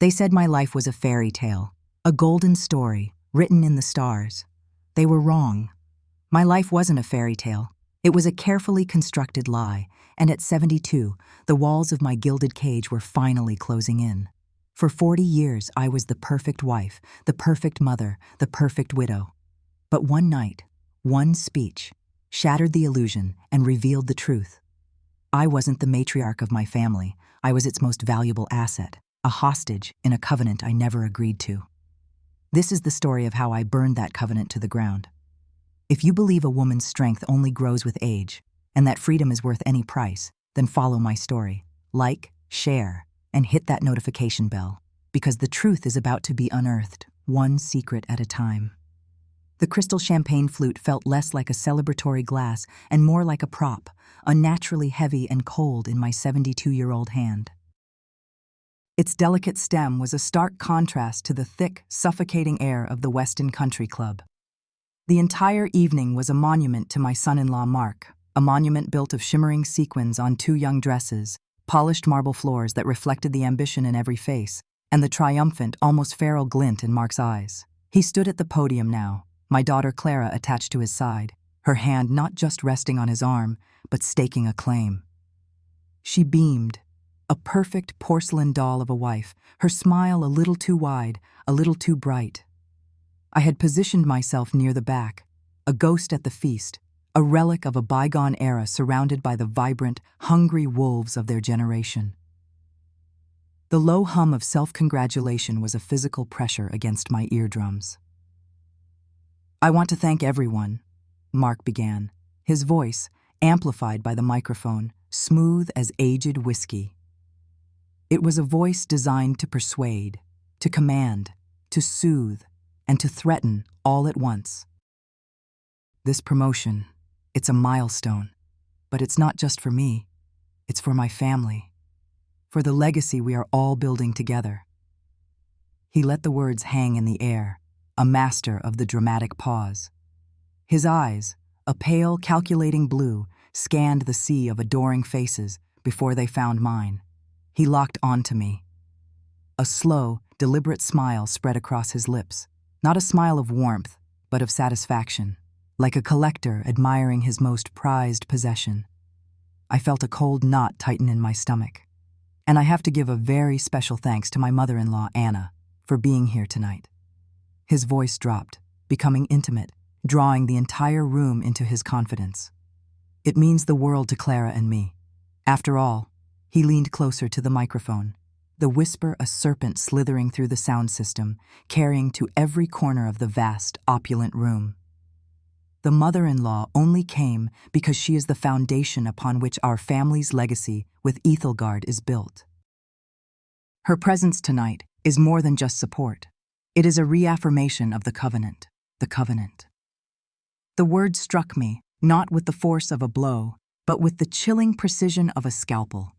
They said my life was a fairy tale, a golden story written in the stars. They were wrong. My life wasn't a fairy tale. It was a carefully constructed lie, and at 72, the walls of my gilded cage were finally closing in. For 40 years, I was the perfect wife, the perfect mother, the perfect widow. But one night, one speech, shattered the illusion and revealed the truth. I wasn't the matriarch of my family. I was its most valuable asset, a hostage in a covenant I never agreed to. This is the story of how I burned that covenant to the ground. If you believe a woman's strength only grows with age, and that freedom is worth any price, then follow my story. Like, share, and hit that notification bell, because the truth is about to be unearthed, one secret at a time. The crystal champagne flute felt less like a celebratory glass and more like a prop, unnaturally heavy and cold in my 72-year-old hand. Its delicate stem was a stark contrast to the thick, suffocating air of the Weston Country Club. The entire evening was a monument to my son-in-law Mark, a monument built of shimmering sequins on 2 young dresses, polished marble floors that reflected the ambition in every face, and the triumphant, almost feral glint in Mark's eyes. He stood at the podium now, my daughter Clara attached to his side, her hand not just resting on his arm, but staking a claim. She beamed, a perfect porcelain doll of a wife, her smile a little too wide, a little too bright. I had positioned myself near the back, a ghost at the feast, a relic of a bygone era surrounded by the vibrant, hungry wolves of their generation. The low hum of self-congratulation was a physical pressure against my eardrums. "I want to thank everyone," Mark began, his voice, amplified by the microphone, smooth as aged whiskey. It was a voice designed to persuade, to command, to soothe, and to threaten all at once. "This promotion, it's a milestone, but it's not just for me. It's for my family, for the legacy we are all building together." He let the words hang in the air, a master of the dramatic pause. His eyes, a pale, calculating blue, scanned the sea of adoring faces before they found mine. He locked onto me. A slow, deliberate smile spread across his lips, not a smile of warmth, but of satisfaction, like a collector admiring his most prized possession. I felt a cold knot tighten in my stomach. And I have to give a very special thanks to my mother-in-law, Anna, for being here tonight. His voice dropped, becoming intimate, drawing the entire room into his confidence. "It means the world to Clara and me. After all," he leaned closer to the microphone, the whisper a serpent slithering through the sound system, carrying to every corner of the vast, opulent room. "The mother-in-law only came because she is the foundation upon which our family's legacy with Ethelgard is built. Her presence tonight is more than just support. It is a reaffirmation of the covenant, the covenant." The word struck me, not with the force of a blow, but with the chilling precision of a scalpel.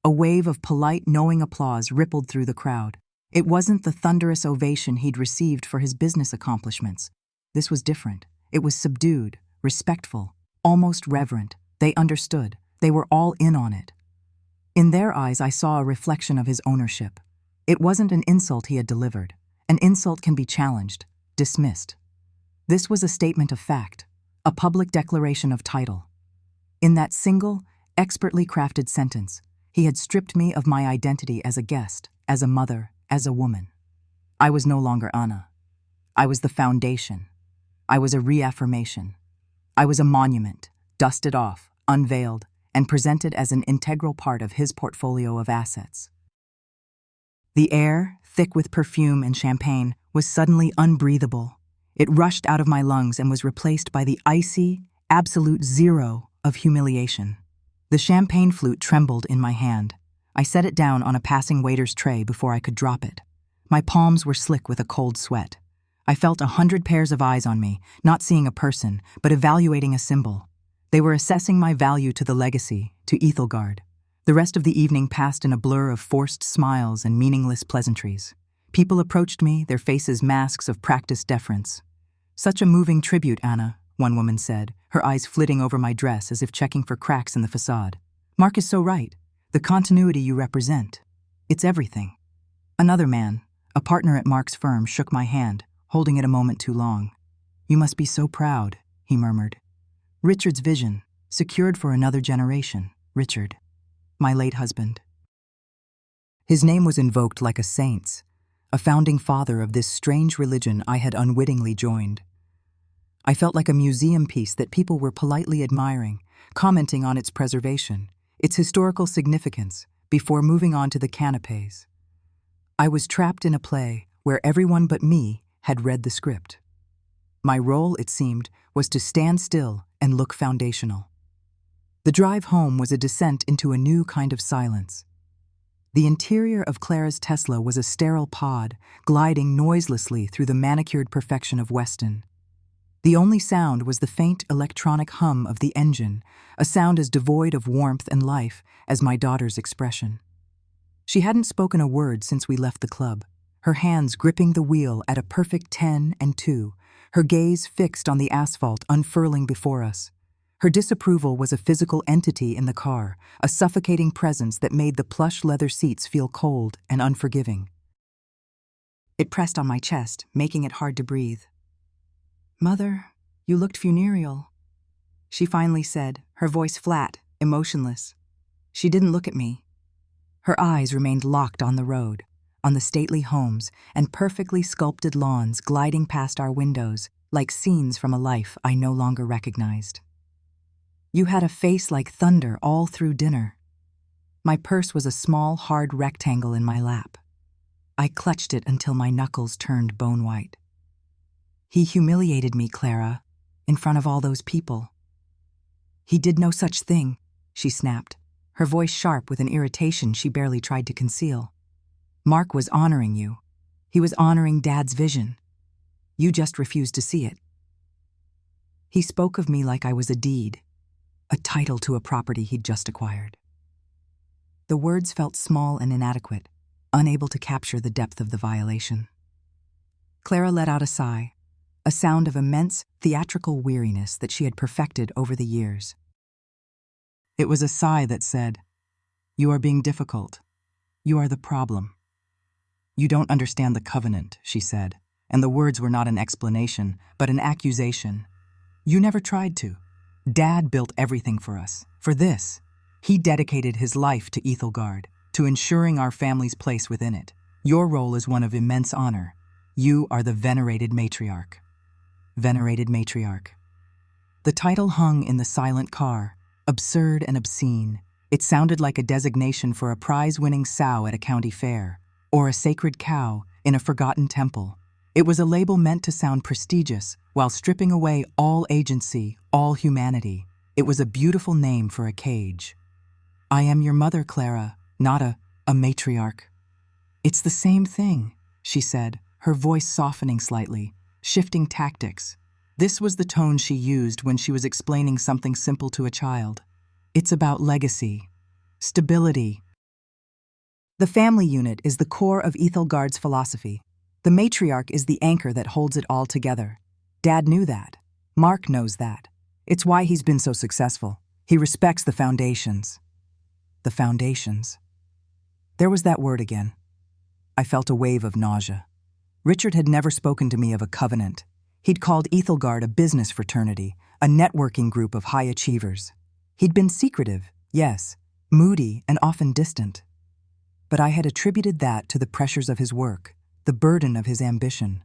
A wave of polite, knowing applause rippled through the crowd. It wasn't the thunderous ovation he'd received for his business accomplishments. This was different. It was subdued, respectful, almost reverent. They understood. They were all in on it. In their eyes, I saw a reflection of his ownership. It wasn't an insult he had delivered. An insult can be challenged, dismissed. This was a statement of fact, a public declaration of title. In that single, expertly crafted sentence, he had stripped me of my identity as a guest, as a mother, as a woman. I was no longer Anna. I was the foundation. I was a reaffirmation. I was a monument, dusted off, unveiled, and presented as an integral part of his portfolio of assets. The air, thick with perfume and champagne, was suddenly unbreathable. It rushed out of my lungs and was replaced by the icy, absolute zero of humiliation. The champagne flute trembled in my hand. I set it down on a passing waiter's tray before I could drop it. My palms were slick with a cold sweat. I felt 100 pairs of eyes on me, not seeing a person, but evaluating a symbol. They were assessing my value to the legacy, to Ethelgard. The rest of the evening passed in a blur of forced smiles and meaningless pleasantries. People approached me, their faces masks of practiced deference. "Such a moving tribute, Anna," one woman said, her eyes flitting over my dress as if checking for cracks in the facade. "Mark is so right. The continuity you represent. It's everything." Another man, a partner at Mark's firm, shook my hand, holding it a moment too long. "You must be so proud," he murmured. "Richard's vision, secured for another generation. Richard, my late husband." His name was invoked like a saint's, a founding father of this strange religion I had unwittingly joined. I felt like a museum piece that people were politely admiring, commenting on its preservation, its historical significance, before moving on to the canapés. I was trapped in a play where everyone but me had read the script. My role, it seemed, was to stand still and look foundational. The drive home was a descent into a new kind of silence. The interior of Clara's Tesla was a sterile pod, gliding noiselessly through the manicured perfection of Weston. The only sound was the faint electronic hum of the engine, a sound as devoid of warmth and life as my daughter's expression. She hadn't spoken a word since we left the club, her hands gripping the wheel at a perfect 10 and 2, her gaze fixed on the asphalt unfurling before us. Her disapproval was a physical entity in the car, a suffocating presence that made the plush leather seats feel cold and unforgiving. It pressed on my chest, making it hard to breathe. "Mother, you looked funereal," she finally said, her voice flat, emotionless. She didn't look at me. Her eyes remained locked on the road, on the stately homes and perfectly sculpted lawns gliding past our windows, like scenes from a life I no longer recognized. "You had a face like thunder all through dinner." My purse was a small, hard rectangle in my lap. I clutched it until my knuckles turned bone white. "He humiliated me, Clara, in front of all those people." "He did no such thing," she snapped, her voice sharp with an irritation she barely tried to conceal. "Mark was honoring you. He was honoring Dad's vision. You just refused to see it." He spoke of me like I was a deed, a title to a property he'd just acquired. The words felt small and inadequate, unable to capture the depth of the violation. Clara let out a sigh, a sound of immense theatrical weariness that she had perfected over the years. It was a sigh that said, "You are being difficult. You are the problem." "You don't understand the covenant," she said, and the words were not an explanation, but an accusation. "You never tried to. Dad built everything for us, for this. He dedicated his life to Ethelgard, to ensuring our family's place within it. Your role is one of immense honor. You are the venerated matriarch." Venerated matriarch. The title hung in the silent car, absurd and obscene. It sounded like a designation for a prize-winning sow at a county fair, or a sacred cow in a forgotten temple. It was a label meant to sound prestigious, while stripping away all agency, all humanity. It was a beautiful name for a cage. "I am your mother, Clara, not a matriarch." "It's the same thing," she said, her voice softening slightly, shifting tactics. This was the tone she used when she was explaining something simple to a child. "It's about legacy, stability." The family unit is the core of Ethelgard's philosophy. The matriarch is the anchor that holds it all together. Dad knew that. Mark knows that. It's why he's been so successful. He respects the foundations. The foundations. There was that word again. I felt a wave of nausea. Richard had never spoken to me of a covenant. He'd called Ethelgard a business fraternity, a networking group of high achievers. He'd been secretive, yes, moody and often distant. But I had attributed that to the pressures of his work, the burden of his ambition.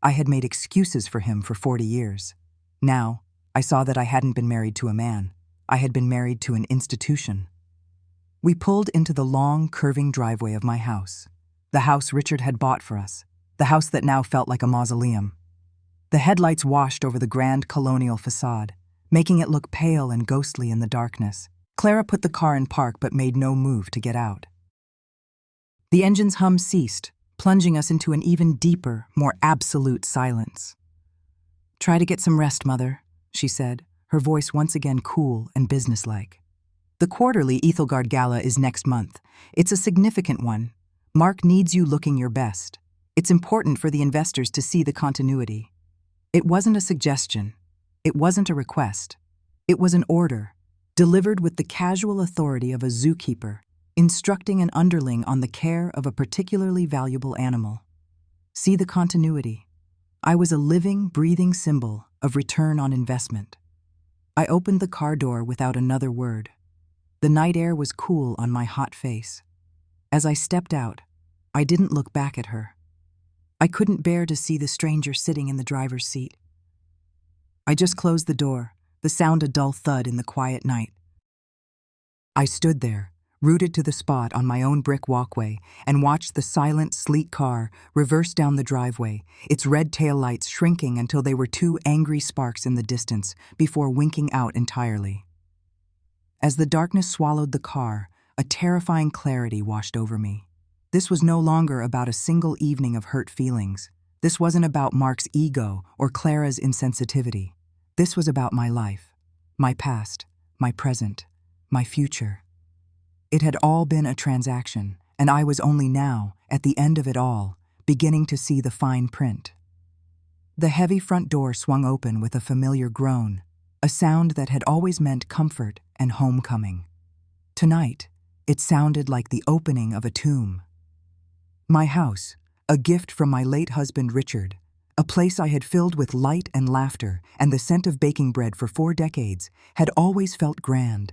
I had made excuses for him for 40 years. Now, I saw that I hadn't been married to a man. I had been married to an institution. We pulled into the long, curving driveway of my house. The house Richard had bought for us. The house that now felt like a mausoleum. The headlights washed over the grand colonial facade, making it look pale and ghostly in the darkness. Clara put the car in park but made no move to get out. The engine's hum ceased, plunging us into an even deeper, more absolute silence. "Try to get some rest, Mother," she said, her voice once again cool and businesslike. "The quarterly Ethelgard Gala is next month. It's a significant one. Mark needs you looking your best. It's important for the investors to see the continuity." It wasn't a suggestion. It wasn't a request. It was an order, delivered with the casual authority of a zookeeper, instructing an underling on the care of a particularly valuable animal. See the continuity. I was a living, breathing symbol of return on investment. I opened the car door without another word. The night air was cool on my hot face. As I stepped out, I didn't look back at her. I couldn't bear to see the stranger sitting in the driver's seat. I just closed the door, the sound a dull thud in the quiet night. I stood there, rooted to the spot on my own brick walkway, and watched the silent, sleek car reverse down the driveway, its red taillights shrinking until they were two angry sparks in the distance before winking out entirely. As the darkness swallowed the car, a terrifying clarity washed over me. This was no longer about a single evening of hurt feelings. This wasn't about Mark's ego or Clara's insensitivity. This was about my life, my past, my present, my future. It had all been a transaction, and I was only now, at the end of it all, beginning to see the fine print. The heavy front door swung open with a familiar groan, a sound that had always meant comfort and homecoming. Tonight, it sounded like the opening of a tomb. My house, a gift from my late husband Richard, a place I had filled with light and laughter and the scent of baking bread for 4 decades, had always felt grand.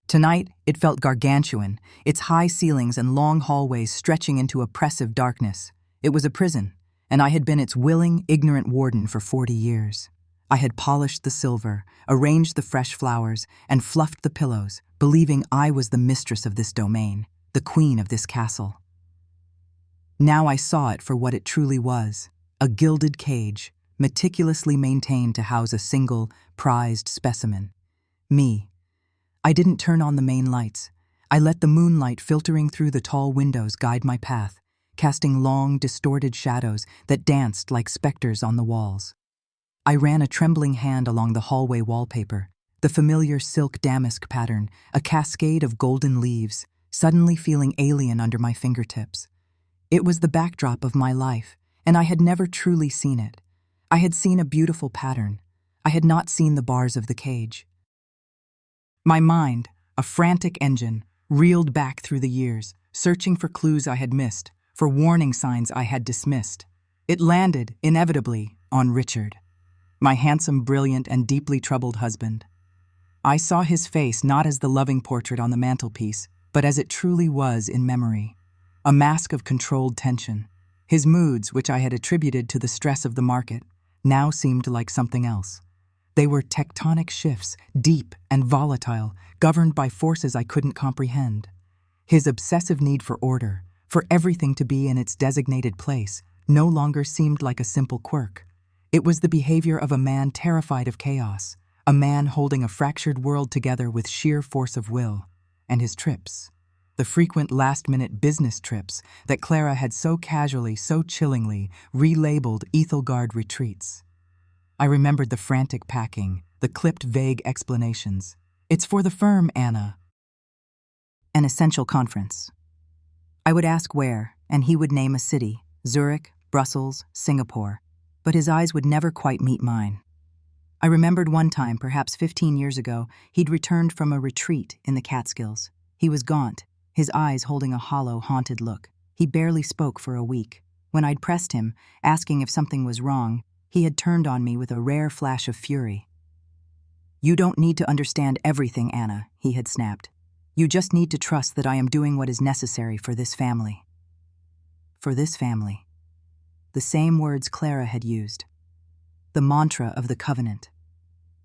Tonight, it felt gargantuan, its high ceilings and long hallways stretching into oppressive darkness. It was a prison, and I had been its willing, ignorant warden for 40 years. I had polished the silver, arranged the fresh flowers, and fluffed the pillows, believing I was the mistress of this domain, the queen of this castle. Now I saw it for what it truly was, a gilded cage, meticulously maintained to house a single, prized specimen. Me. I didn't turn on the main lights. I let the moonlight filtering through the tall windows guide my path, casting long, distorted shadows that danced like specters on the walls. I ran a trembling hand along the hallway wallpaper, the familiar silk damask pattern, a cascade of golden leaves, suddenly feeling alien under my fingertips. It was the backdrop of my life, and I had never truly seen it. I had seen a beautiful pattern. I had not seen the bars of the cage. My mind, a frantic engine, reeled back through the years, searching for clues I had missed, for warning signs I had dismissed. It landed, inevitably, on Richard, my handsome, brilliant, and deeply troubled husband. I saw his face not as the loving portrait on the mantelpiece, but as it truly was in memory. A mask of controlled tension. His moods, which I had attributed to the stress of the market, now seemed like something else. They were tectonic shifts, deep and volatile, governed by forces I couldn't comprehend. His obsessive need for order, for everything to be in its designated place, no longer seemed like a simple quirk. It was the behavior of a man terrified of chaos, a man holding a fractured world together with sheer force of will. And his trips, the frequent last-minute business trips that Clara had so casually, so chillingly relabeled Ethelgard retreats. I remembered the frantic packing, the clipped vague explanations. "It's for the firm, Anna." An essential conference. I would ask where, and he would name a city, Zurich, Brussels, Singapore, but his eyes would never quite meet mine. I remembered one time, perhaps 15 years ago, he'd returned from a retreat in the Catskills. He was gaunt, his eyes holding a hollow, haunted look. He barely spoke for a week. When I'd pressed him, asking if something was wrong, he had turned on me with a rare flash of fury. "You don't need to understand everything, Anna," he had snapped. "You just need to trust that I am doing what is necessary for this family." For this family. The same words Clara had used. The mantra of the covenant.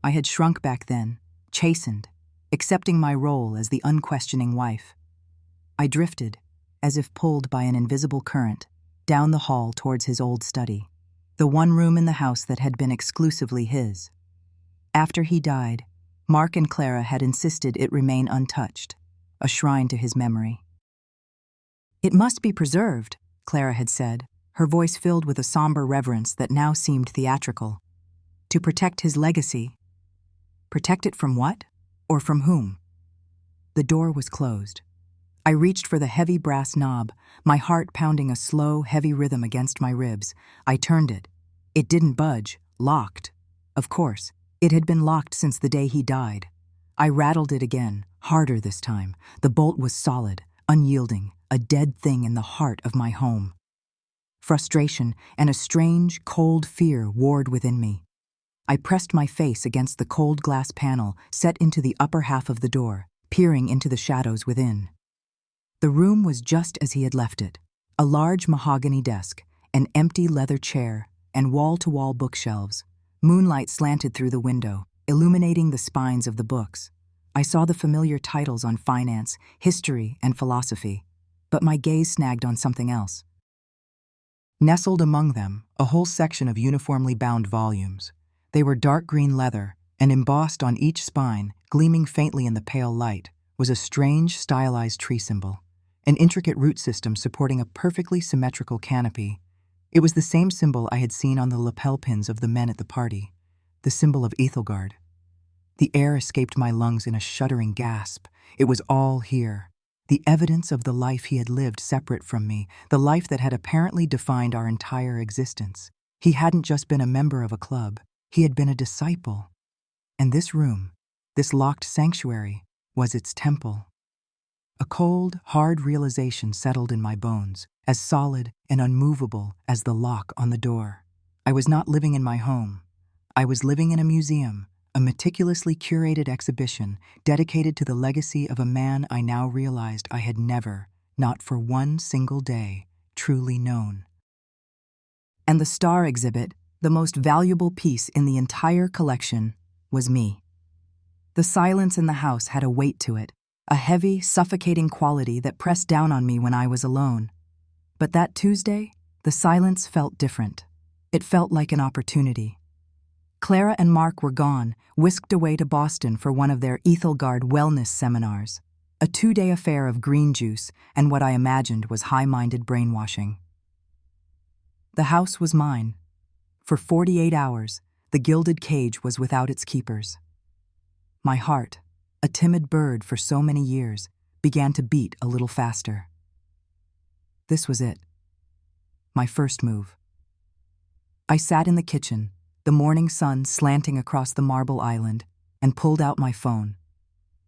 I had shrunk back then, chastened, accepting my role as the unquestioning wife. I drifted, as if pulled by an invisible current, down the hall towards his old study, the one room in the house that had been exclusively his. After he died, Mark and Clara had insisted it remain untouched, a shrine to his memory. "It must be preserved," Clara had said, her voice filled with a somber reverence that now seemed theatrical. "To protect his legacy." Protect it from what? Or from whom? The door was closed. I reached for the heavy brass knob, my heart pounding a slow, heavy rhythm against my ribs. I turned it. It didn't budge, locked. Of course, it had been locked since the day he died. I rattled it again, harder this time. The bolt was solid, unyielding, a dead thing in the heart of my home. Frustration and a strange, cold fear warred within me. I pressed my face against the cold glass panel set into the upper half of the door, peering into the shadows within. The room was just as he had left it. A large mahogany desk, an empty leather chair, and wall-to-wall bookshelves. Moonlight slanted through the window, illuminating the spines of the books. I saw the familiar titles on finance, history, and philosophy, but my gaze snagged on something else. Nestled among them, a whole section of uniformly bound volumes. They were dark green leather, and embossed on each spine, gleaming faintly in the pale light, was a strange, stylized tree symbol, an intricate root system supporting a perfectly symmetrical canopy. It was the same symbol I had seen on the lapel pins of the men at the party, the symbol of Ethelgard. The air escaped my lungs in a shuddering gasp. It was all here. The evidence of the life he had lived separate from me, the life that had apparently defined our entire existence. He hadn't just been a member of a club, he had been a disciple. And this room, this locked sanctuary, was its temple. A cold, hard realization settled in my bones, as solid and unmovable as the lock on the door. I was not living in my home. I was living in a museum, a meticulously curated exhibition dedicated to the legacy of a man I now realized I had never, not for one single day, truly known. And the star exhibit, the most valuable piece in the entire collection, was me. The silence in the house had a weight to it, a heavy, suffocating quality that pressed down on me when I was alone. But that Tuesday, the silence felt different. It felt like an opportunity. Clara and Mark were gone, whisked away to Boston for one of their Ethelgard wellness seminars, a 2-day affair of green juice and what I imagined was high-minded brainwashing. The house was mine. For 48 hours, the gilded cage was without its keepers. My heart, a timid bird for so many years, began to beat a little faster. This was it. My first move. I sat in the kitchen, the morning sun slanting across the marble island, and pulled out my phone.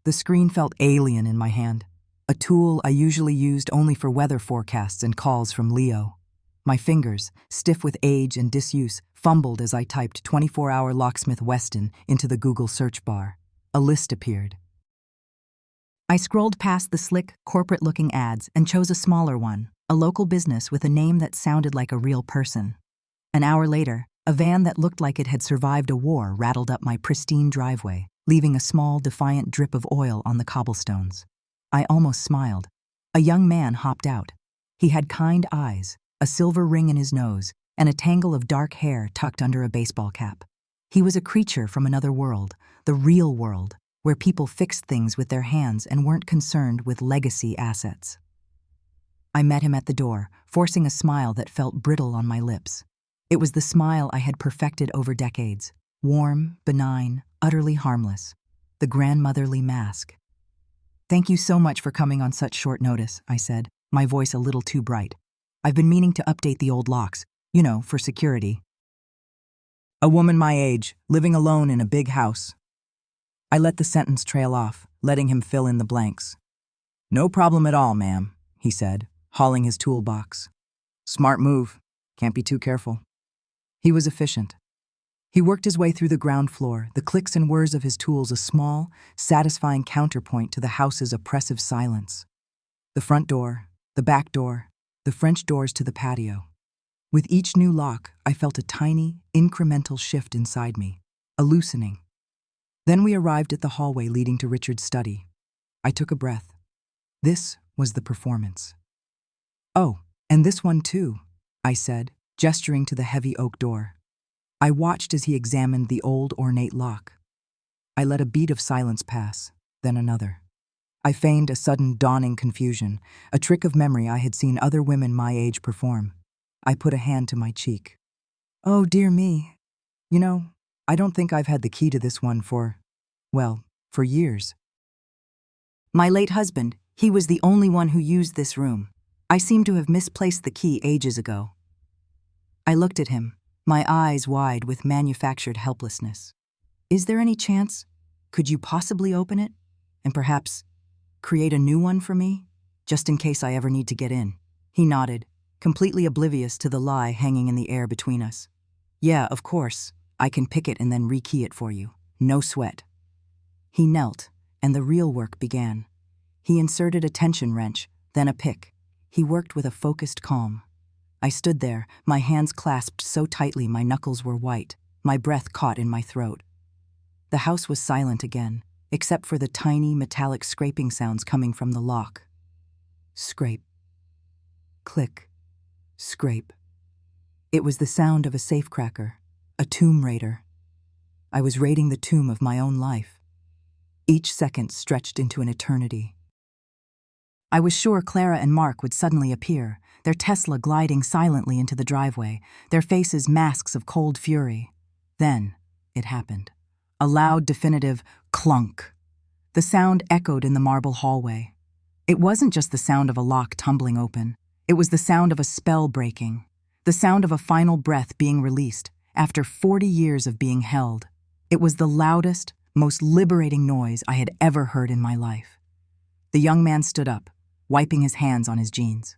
The screen felt alien in my hand, a tool I usually used only for weather forecasts and calls from Leo. My fingers, stiff with age and disuse, fumbled as I typed 24-hour locksmith Weston into the Google search bar. A list appeared. I scrolled past the slick, corporate-looking ads and chose a smaller one, a local business with a name that sounded like a real person. An hour later, a van that looked like it had survived a war rattled up my pristine driveway, leaving a small, defiant drip of oil on the cobblestones. I almost smiled. A young man hopped out. He had kind eyes, a silver ring in his nose, and a tangle of dark hair tucked under a baseball cap. He was a creature from another world, the real world, where people fixed things with their hands and weren't concerned with legacy assets. I met him at the door, forcing a smile that felt brittle on my lips. It was the smile I had perfected over decades, warm, benign, utterly harmless, the grandmotherly mask. "Thank you so much for coming on such short notice," I said, my voice a little too bright. "I've been meaning to update the old locks, for security." "A woman my age, living alone in a big house." I let the sentence trail off, letting him fill in the blanks. "No problem at all, ma'am," he said, hauling his toolbox. "Smart move. Can't be too careful." He was efficient. He worked his way through the ground floor, the clicks and whirs of his tools a small, satisfying counterpoint to the house's oppressive silence. The front door, the back door, the French doors to the patio. With each new lock, I felt a tiny, incremental shift inside me, a loosening. Then we arrived at the hallway leading to Richard's study. I took a breath. This was the performance. "Oh, and this one too," I said, gesturing to the heavy oak door. I watched as he examined the old, ornate lock. I let a beat of silence pass, then another. I feigned a sudden dawning confusion, a trick of memory I had seen other women my age perform. I put a hand to my cheek. "Oh, dear me. I don't think I've had the key to this one for years. My late husband, he was the only one who used this room. I seem to have misplaced the key ages ago." I looked at him, my eyes wide with manufactured helplessness. "Is there any chance Could you possibly open it? And perhaps create a new one for me, just in case I ever need to get in?" He nodded, completely oblivious to the lie hanging in the air between us. "Yeah, of course. I can pick it and then rekey it for you. No sweat." He knelt, and the real work began. He inserted a tension wrench, then a pick. He worked with a focused calm. I stood there, my hands clasped so tightly my knuckles were white, my breath caught in my throat. The house was silent again, except for the tiny metallic scraping sounds coming from the lock. Scrape. Click. Scrape. It was the sound of a safecracker, a tomb raider. I was raiding the tomb of my own life. Each second stretched into an eternity. I was sure Clara and Mark would suddenly appear, their Tesla gliding silently into the driveway, their faces masks of cold fury. Then it happened. A loud, definitive clunk. The sound echoed in the marble hallway. It wasn't just the sound of a lock tumbling open. It was the sound of a spell breaking, the sound of a final breath being released after 40 years of being held. It was the loudest, most liberating noise I had ever heard in my life. The young man stood up, wiping his hands on his jeans.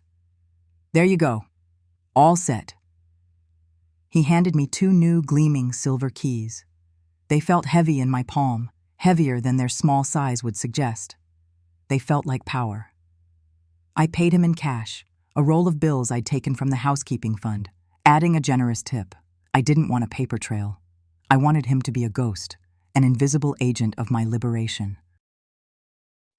"There you go. All set." He handed me 2 new gleaming silver keys. They felt heavy in my palm, heavier than their small size would suggest. They felt like power. I paid him in cash, a roll of bills I'd taken from the housekeeping fund, adding a generous tip. I didn't want a paper trail. I wanted him to be a ghost, an invisible agent of my liberation.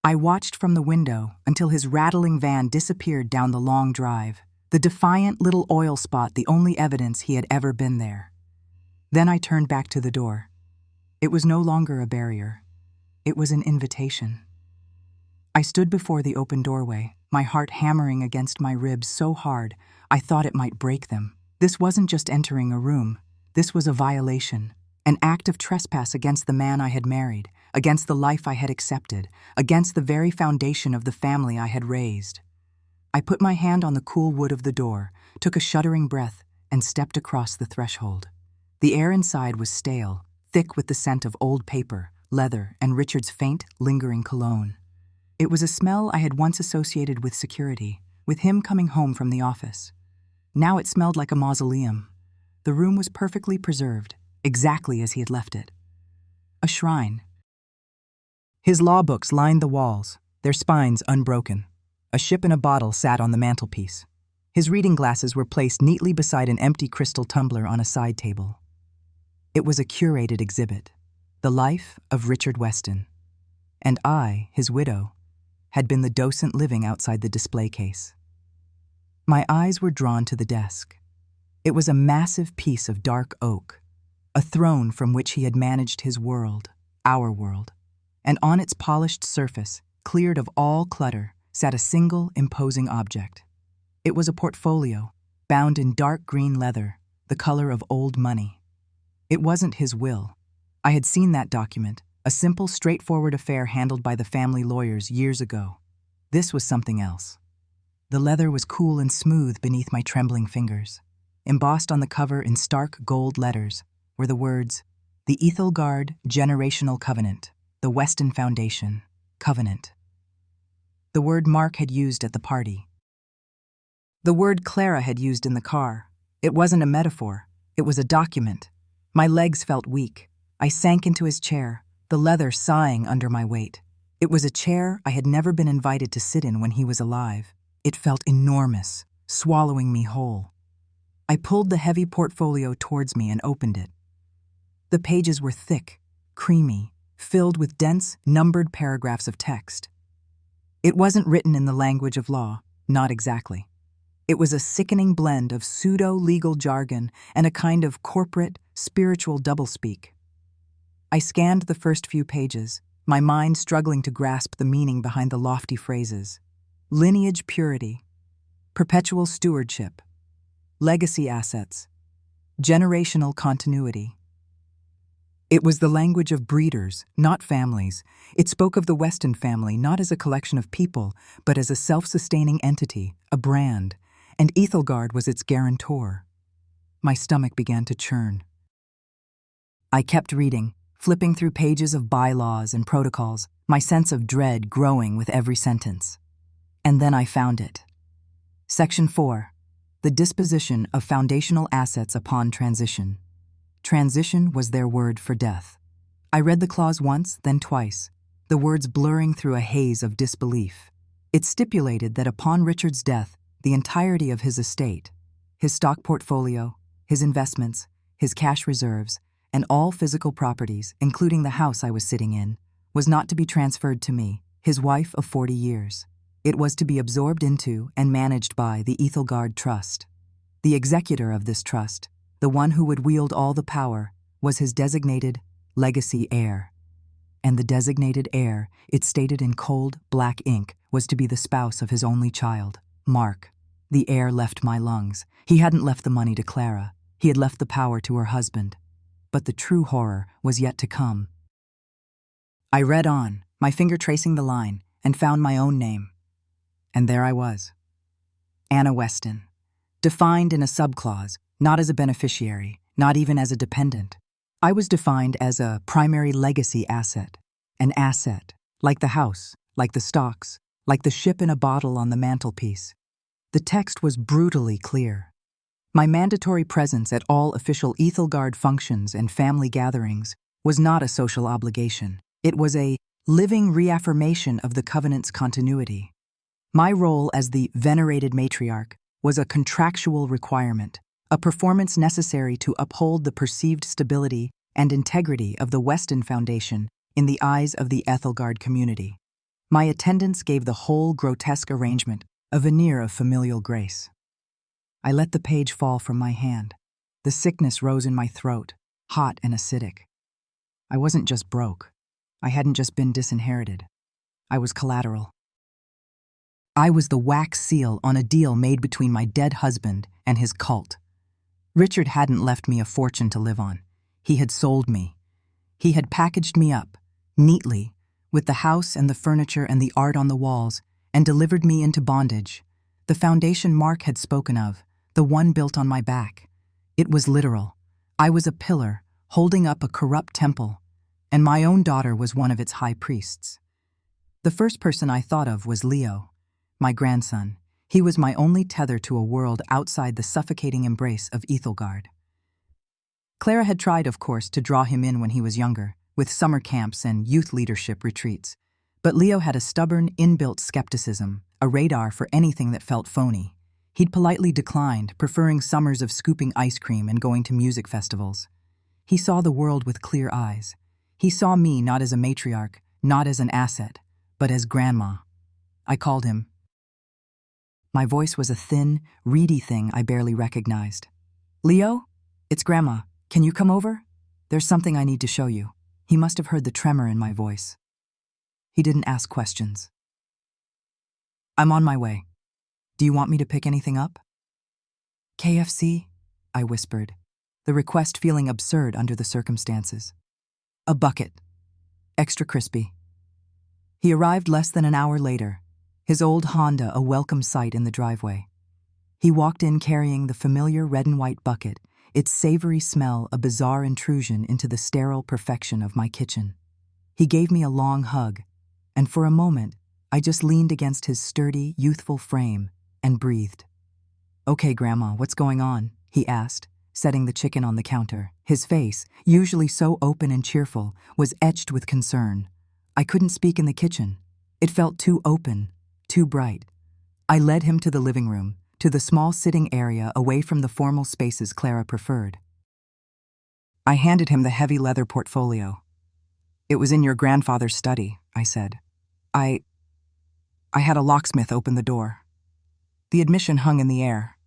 I watched from the window until his rattling van disappeared down the long drive, the defiant little oil spot the only evidence he had ever been there. Then I turned back to the door. It was no longer a barrier. It was an invitation. I stood before the open doorway, my heart hammering against my ribs so hard I thought it might break them. This wasn't just entering a room. This was a violation, an act of trespass against the man I had married, against the life I had accepted, against the very foundation of the family I had raised. I put my hand on the cool wood of the door, took a shuddering breath, and stepped across the threshold. The air inside was stale, thick with the scent of old paper, leather, and Richard's faint, lingering cologne. It was a smell I had once associated with security, with him coming home from the office. Now it smelled like a mausoleum. The room was perfectly preserved, exactly as he had left it. A shrine. His law books lined the walls, their spines unbroken. A ship in a bottle sat on the mantelpiece. His reading glasses were placed neatly beside an empty crystal tumbler on a side table. It was a curated exhibit, the life of Richard Weston. And I, his widow, had been the docent living outside the display case. My eyes were drawn to the desk. It was a massive piece of dark oak, a throne from which he had managed his world, our world, and on its polished surface, cleared of all clutter, sat a single imposing object. It was a portfolio, bound in dark green leather, the color of old money. It wasn't his will. I had seen that document, a simple, straightforward affair handled by the family lawyers years ago. This was something else. The leather was cool and smooth beneath my trembling fingers. Embossed on the cover in stark gold letters were the words, "The Ethelgard Generational Covenant, the Weston Foundation, Covenant." The word Mark had used at the party. The word Clara had used in the car. It wasn't a metaphor. It was a document. My legs felt weak. I sank into his chair, the leather sighing under my weight. It was a chair I had never been invited to sit in when he was alive. It felt enormous, swallowing me whole. I pulled the heavy portfolio towards me and opened it. The pages were thick, creamy, filled with dense, numbered paragraphs of text. It wasn't written in the language of law, not exactly. It was a sickening blend of pseudo-legal jargon and a kind of corporate, spiritual doublespeak. I scanned the first few pages, my mind struggling to grasp the meaning behind the lofty phrases. Lineage purity, perpetual stewardship, legacy assets, generational continuity. It was the language of breeders, not families. It spoke of the Weston family not as a collection of people, but as a self-sustaining entity, a brand, and Ethelgard was its guarantor. My stomach began to churn. I kept reading, flipping through pages of bylaws and protocols, my sense of dread growing with every sentence. And then I found it. Section 4. The disposition of foundational assets upon transition. Transition was their word for death. I read the clause once, then twice, the words blurring through a haze of disbelief. It stipulated that upon Richard's death, the entirety of his estate, his stock portfolio, his investments, his cash reserves, and all physical properties, including the house I was sitting in, was not to be transferred to me, his wife of 40 years. It was to be absorbed into and managed by the Ethelgard Trust. The executor of this trust, the one who would wield all the power, was his designated legacy heir. And the designated heir, it stated in cold, black ink, was to be the spouse of his only child, Mark. The heir left my lungs. He hadn't left the money to Clara. He had left the power to her husband. But the true horror was yet to come. I read on, my finger tracing the line, and found my own name. And there I was. Anna Weston. Defined in a subclause, not as a beneficiary, not even as a dependent. I was defined as a primary legacy asset. An asset, like the house, like the stocks, like the ship in a bottle on the mantelpiece. The text was brutally clear. My mandatory presence at all official Ethelgard functions and family gatherings was not a social obligation. It was a living reaffirmation of the covenant's continuity. My role as the venerated matriarch was a contractual requirement, a performance necessary to uphold the perceived stability and integrity of the Weston Foundation in the eyes of the Ethelgard community. My attendance gave the whole grotesque arrangement a veneer of familial grace. I let the page fall from my hand. The sickness rose in my throat, hot and acidic. I wasn't just broke. I hadn't just been disinherited. I was collateral. I was the wax seal on a deal made between my dead husband and his cult. Richard hadn't left me a fortune to live on. He had sold me. He had packaged me up, neatly, with the house and the furniture and the art on the walls, and delivered me into bondage. The foundation Mark had spoken of, the one built on my back. It was literal. I was a pillar, holding up a corrupt temple, and my own daughter was one of its high priests. The first person I thought of was Leo, my grandson. He was my only tether to a world outside the suffocating embrace of Ethelgard. Clara had tried, of course, to draw him in when he was younger, with summer camps and youth leadership retreats. But Leo had a stubborn, inbuilt skepticism, a radar for anything that felt phony. He'd politely declined, preferring summers of scooping ice cream and going to music festivals. He saw the world with clear eyes. He saw me not as a matriarch, not as an asset, but as Grandma. I called him. My voice was a thin, reedy thing I barely recognized. Leo? It's Grandma. Can you come over? There's something I need to show you. He must have heard the tremor in my voice. He didn't ask questions. I'm on my way. Do you want me to pick anything up? KFC? I whispered, the request feeling absurd under the circumstances. A bucket. Extra crispy. He arrived less than an hour later, his old Honda a welcome sight in the driveway. He walked in carrying the familiar red and white bucket, its savory smell a bizarre intrusion into the sterile perfection of my kitchen. He gave me a long hug, and for a moment, I just leaned against his sturdy, youthful frame and breathed. Okay, Grandma, what's going on? He asked, setting the chicken on the counter. His face, usually so open and cheerful, was etched with concern. I couldn't speak in the kitchen. It felt too open, too bright. I led him to the living room, to the small sitting area away from the formal spaces Clara preferred. I handed him the heavy leather portfolio. It was in your grandfather's study, I said. I had a locksmith open the door. The admission hung in the air.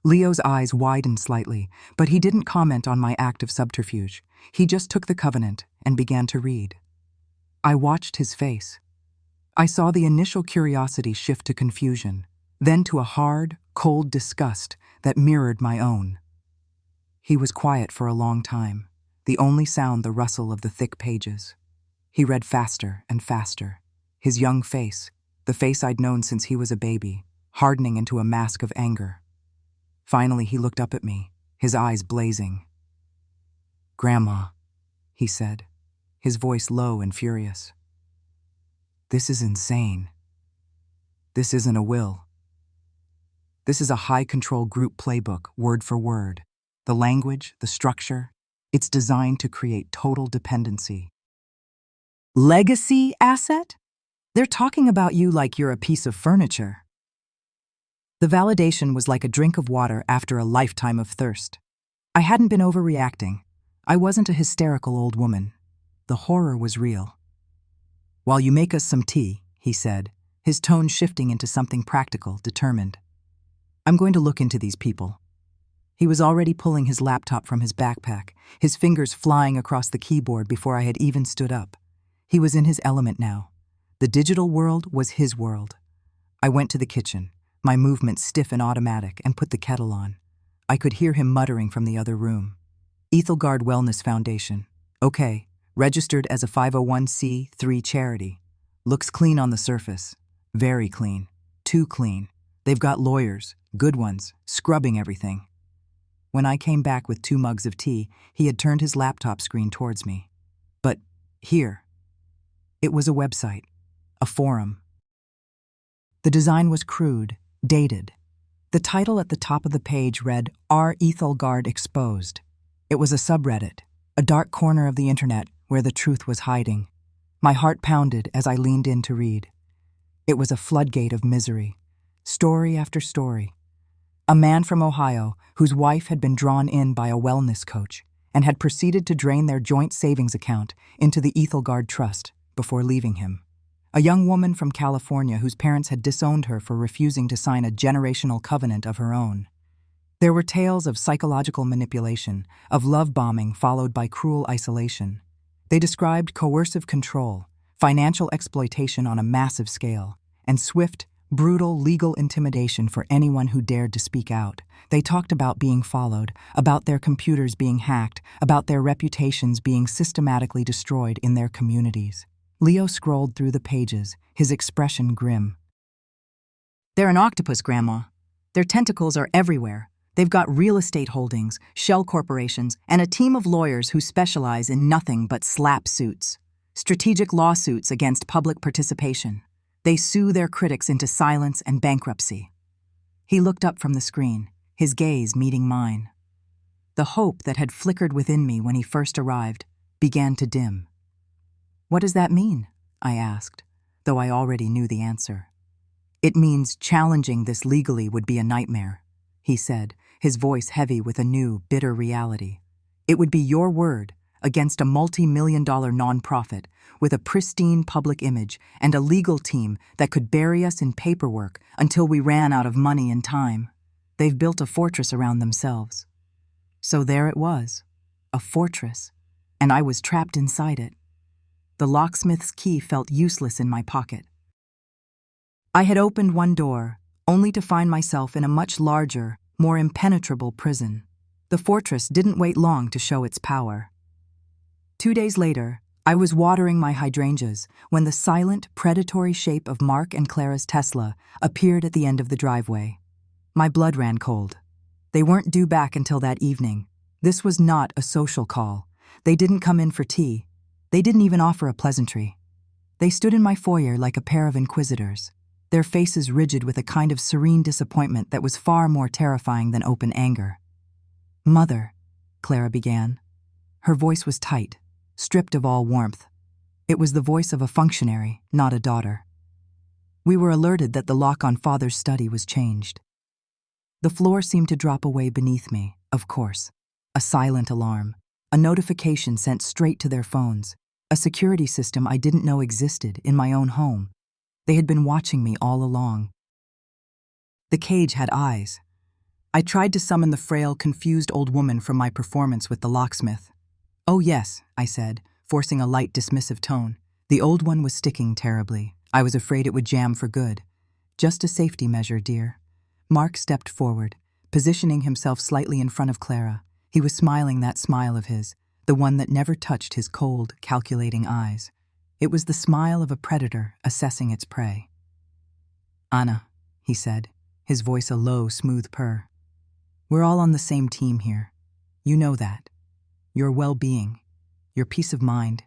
Leo's eyes widened slightly, but he didn't comment on my act of subterfuge. He just took the covenant and began to read. I watched his face. I saw the initial curiosity shift to confusion, then to a hard, cold disgust that mirrored my own. He was quiet for a long time, the only sound the rustle of the thick pages. He read faster and faster, his young face, the face I'd known since he was a baby, hardening into a mask of anger. Finally, he looked up at me, his eyes blazing. Grandma, he said, his voice low and furious. This is insane. This isn't a will. This is a high-control group playbook, word for word. The language, the structure, it's designed to create total dependency. Legacy asset? They're talking about you like you're a piece of furniture. The validation was like a drink of water after a lifetime of thirst. I hadn't been overreacting. I wasn't a hysterical old woman. The horror was real. While you make us some tea, he said, his tone shifting into something practical, determined. I'm going to look into these people. He was already pulling his laptop from his backpack, his fingers flying across the keyboard before I had even stood up. He was in his element now. The digital world was his world. I went to the kitchen, my movements stiff and automatic, and put the kettle on. I could hear him muttering from the other room. Ethelgard Wellness Foundation. Okay, registered as a 501c3 charity. Looks clean on the surface. Very clean. Too clean. They've got lawyers, good ones, scrubbing everything. When I came back with 2 mugs of tea, he had turned his laptop screen towards me. But here. It was a website, a forum. The design was crude, dated. The title at the top of the page read, "R. Ethelgard Exposed." It was a subreddit, a dark corner of the internet where the truth was hiding. My heart pounded as I leaned in to read. It was a floodgate of misery, story after story. A man from Ohio whose wife had been drawn in by a wellness coach and had proceeded to drain their joint savings account into the Ethelgard Trust before leaving him. A young woman from California whose parents had disowned her for refusing to sign a generational covenant of her own. There were tales of psychological manipulation, of love bombing followed by cruel isolation. They described coercive control, financial exploitation on a massive scale, and swift, brutal legal intimidation for anyone who dared to speak out. They talked about being followed, about their computers being hacked, about their reputations being systematically destroyed in their communities. Leo scrolled through the pages, his expression grim. They're an octopus, Grandma. Their tentacles are everywhere. They've got real estate holdings, shell corporations, and a team of lawyers who specialize in nothing but slap suits. Strategic lawsuits against public participation. They sue their critics into silence and bankruptcy. He looked up from the screen, his gaze meeting mine. The hope that had flickered within me when he first arrived began to dim. What does that mean? I asked, though I already knew the answer. It means challenging this legally would be a nightmare, he said, his voice heavy with a new, bitter reality. It would be your word against a multi-million-dollar nonprofit with a pristine public image and a legal team that could bury us in paperwork until we ran out of money and time. They've built a fortress around themselves. So there it was, a fortress, and I was trapped inside it. The locksmith's key felt useless in my pocket. I had opened one door, only to find myself in a much larger, more impenetrable prison. The fortress didn't wait long to show its power. 2 days later, I was watering my hydrangeas when the silent, predatory shape of Mark and Clara's Tesla appeared at the end of the driveway. My blood ran cold. They weren't due back until that evening. This was not a social call. They didn't come in for tea. They didn't even offer a pleasantry. They stood in my foyer like a pair of inquisitors, their faces rigid with a kind of serene disappointment that was far more terrifying than open anger. "Mother," Clara began. Her voice was tight, stripped of all warmth. It was the voice of a functionary, not a daughter. We were alerted that the lock on Father's study was changed. The floor seemed to drop away beneath me, of course. A silent alarm. A notification sent straight to their phones. A security system I didn't know existed in my own home. They had been watching me all along. The cage had eyes. I tried to summon the frail, confused old woman from my performance with the locksmith. "Oh yes," I said, forcing a light, dismissive tone. The old one was sticking terribly. I was afraid it would jam for good. "Just a safety measure, dear." Mark stepped forward, positioning himself slightly in front of Clara. He was smiling that smile of his, the one that never touched his cold, calculating eyes. It was the smile of a predator assessing its prey. "Anna," he said, his voice a low, smooth purr. "We're all on the same team here. You know that. Your well-being, your peace of mind.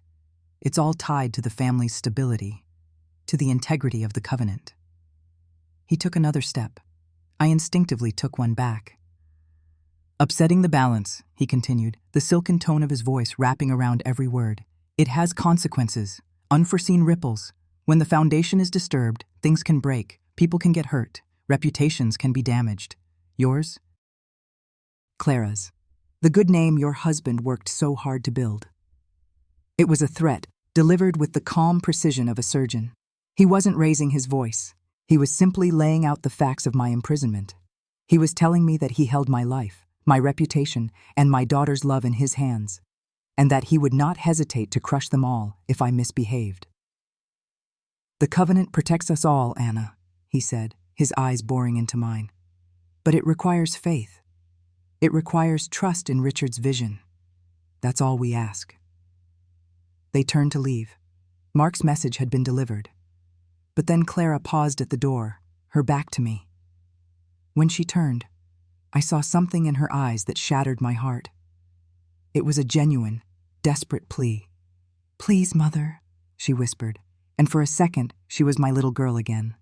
It's all tied to the family's stability, to the integrity of the covenant. He took another step. I instinctively took one back. Upsetting the balance, he continued, the silken tone of his voice wrapping around every word. It has consequences, unforeseen ripples. When the foundation is disturbed, things can break, people can get hurt, reputations can be damaged. Yours? Clara's. The good name your husband worked so hard to build. It was a threat, delivered with the calm precision of a surgeon. He wasn't raising his voice. He was simply laying out the facts of my imprisonment. He was telling me that he held my life, my reputation, and my daughter's love in his hands, and that he would not hesitate to crush them all if I misbehaved. The covenant protects us all, Anna, he said, his eyes boring into mine. But it requires faith. It requires trust in Richard's vision. That's all we ask. They turned to leave. Mark's message had been delivered. But then Clara paused at the door, her back to me. When she turned, I saw something in her eyes that shattered my heart. It was a genuine, desperate plea. Please, Mother, she whispered, and for a second she was my little girl again.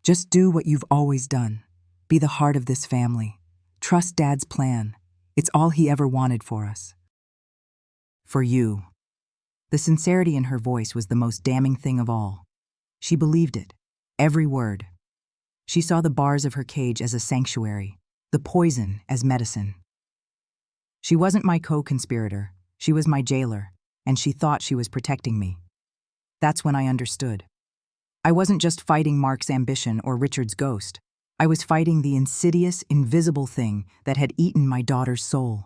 Just do what you've always done. Be the heart of this family. Trust Dad's plan. It's all he ever wanted for us. For you. The sincerity in her voice was the most damning thing of all. She believed it, every word. She saw the bars of her cage as a sanctuary, the poison as medicine. She wasn't my co-conspirator, she was my jailer, and she thought she was protecting me. That's when I understood. I wasn't just fighting Mark's ambition or Richard's ghost. I was fighting the insidious, invisible thing that had eaten my daughter's soul.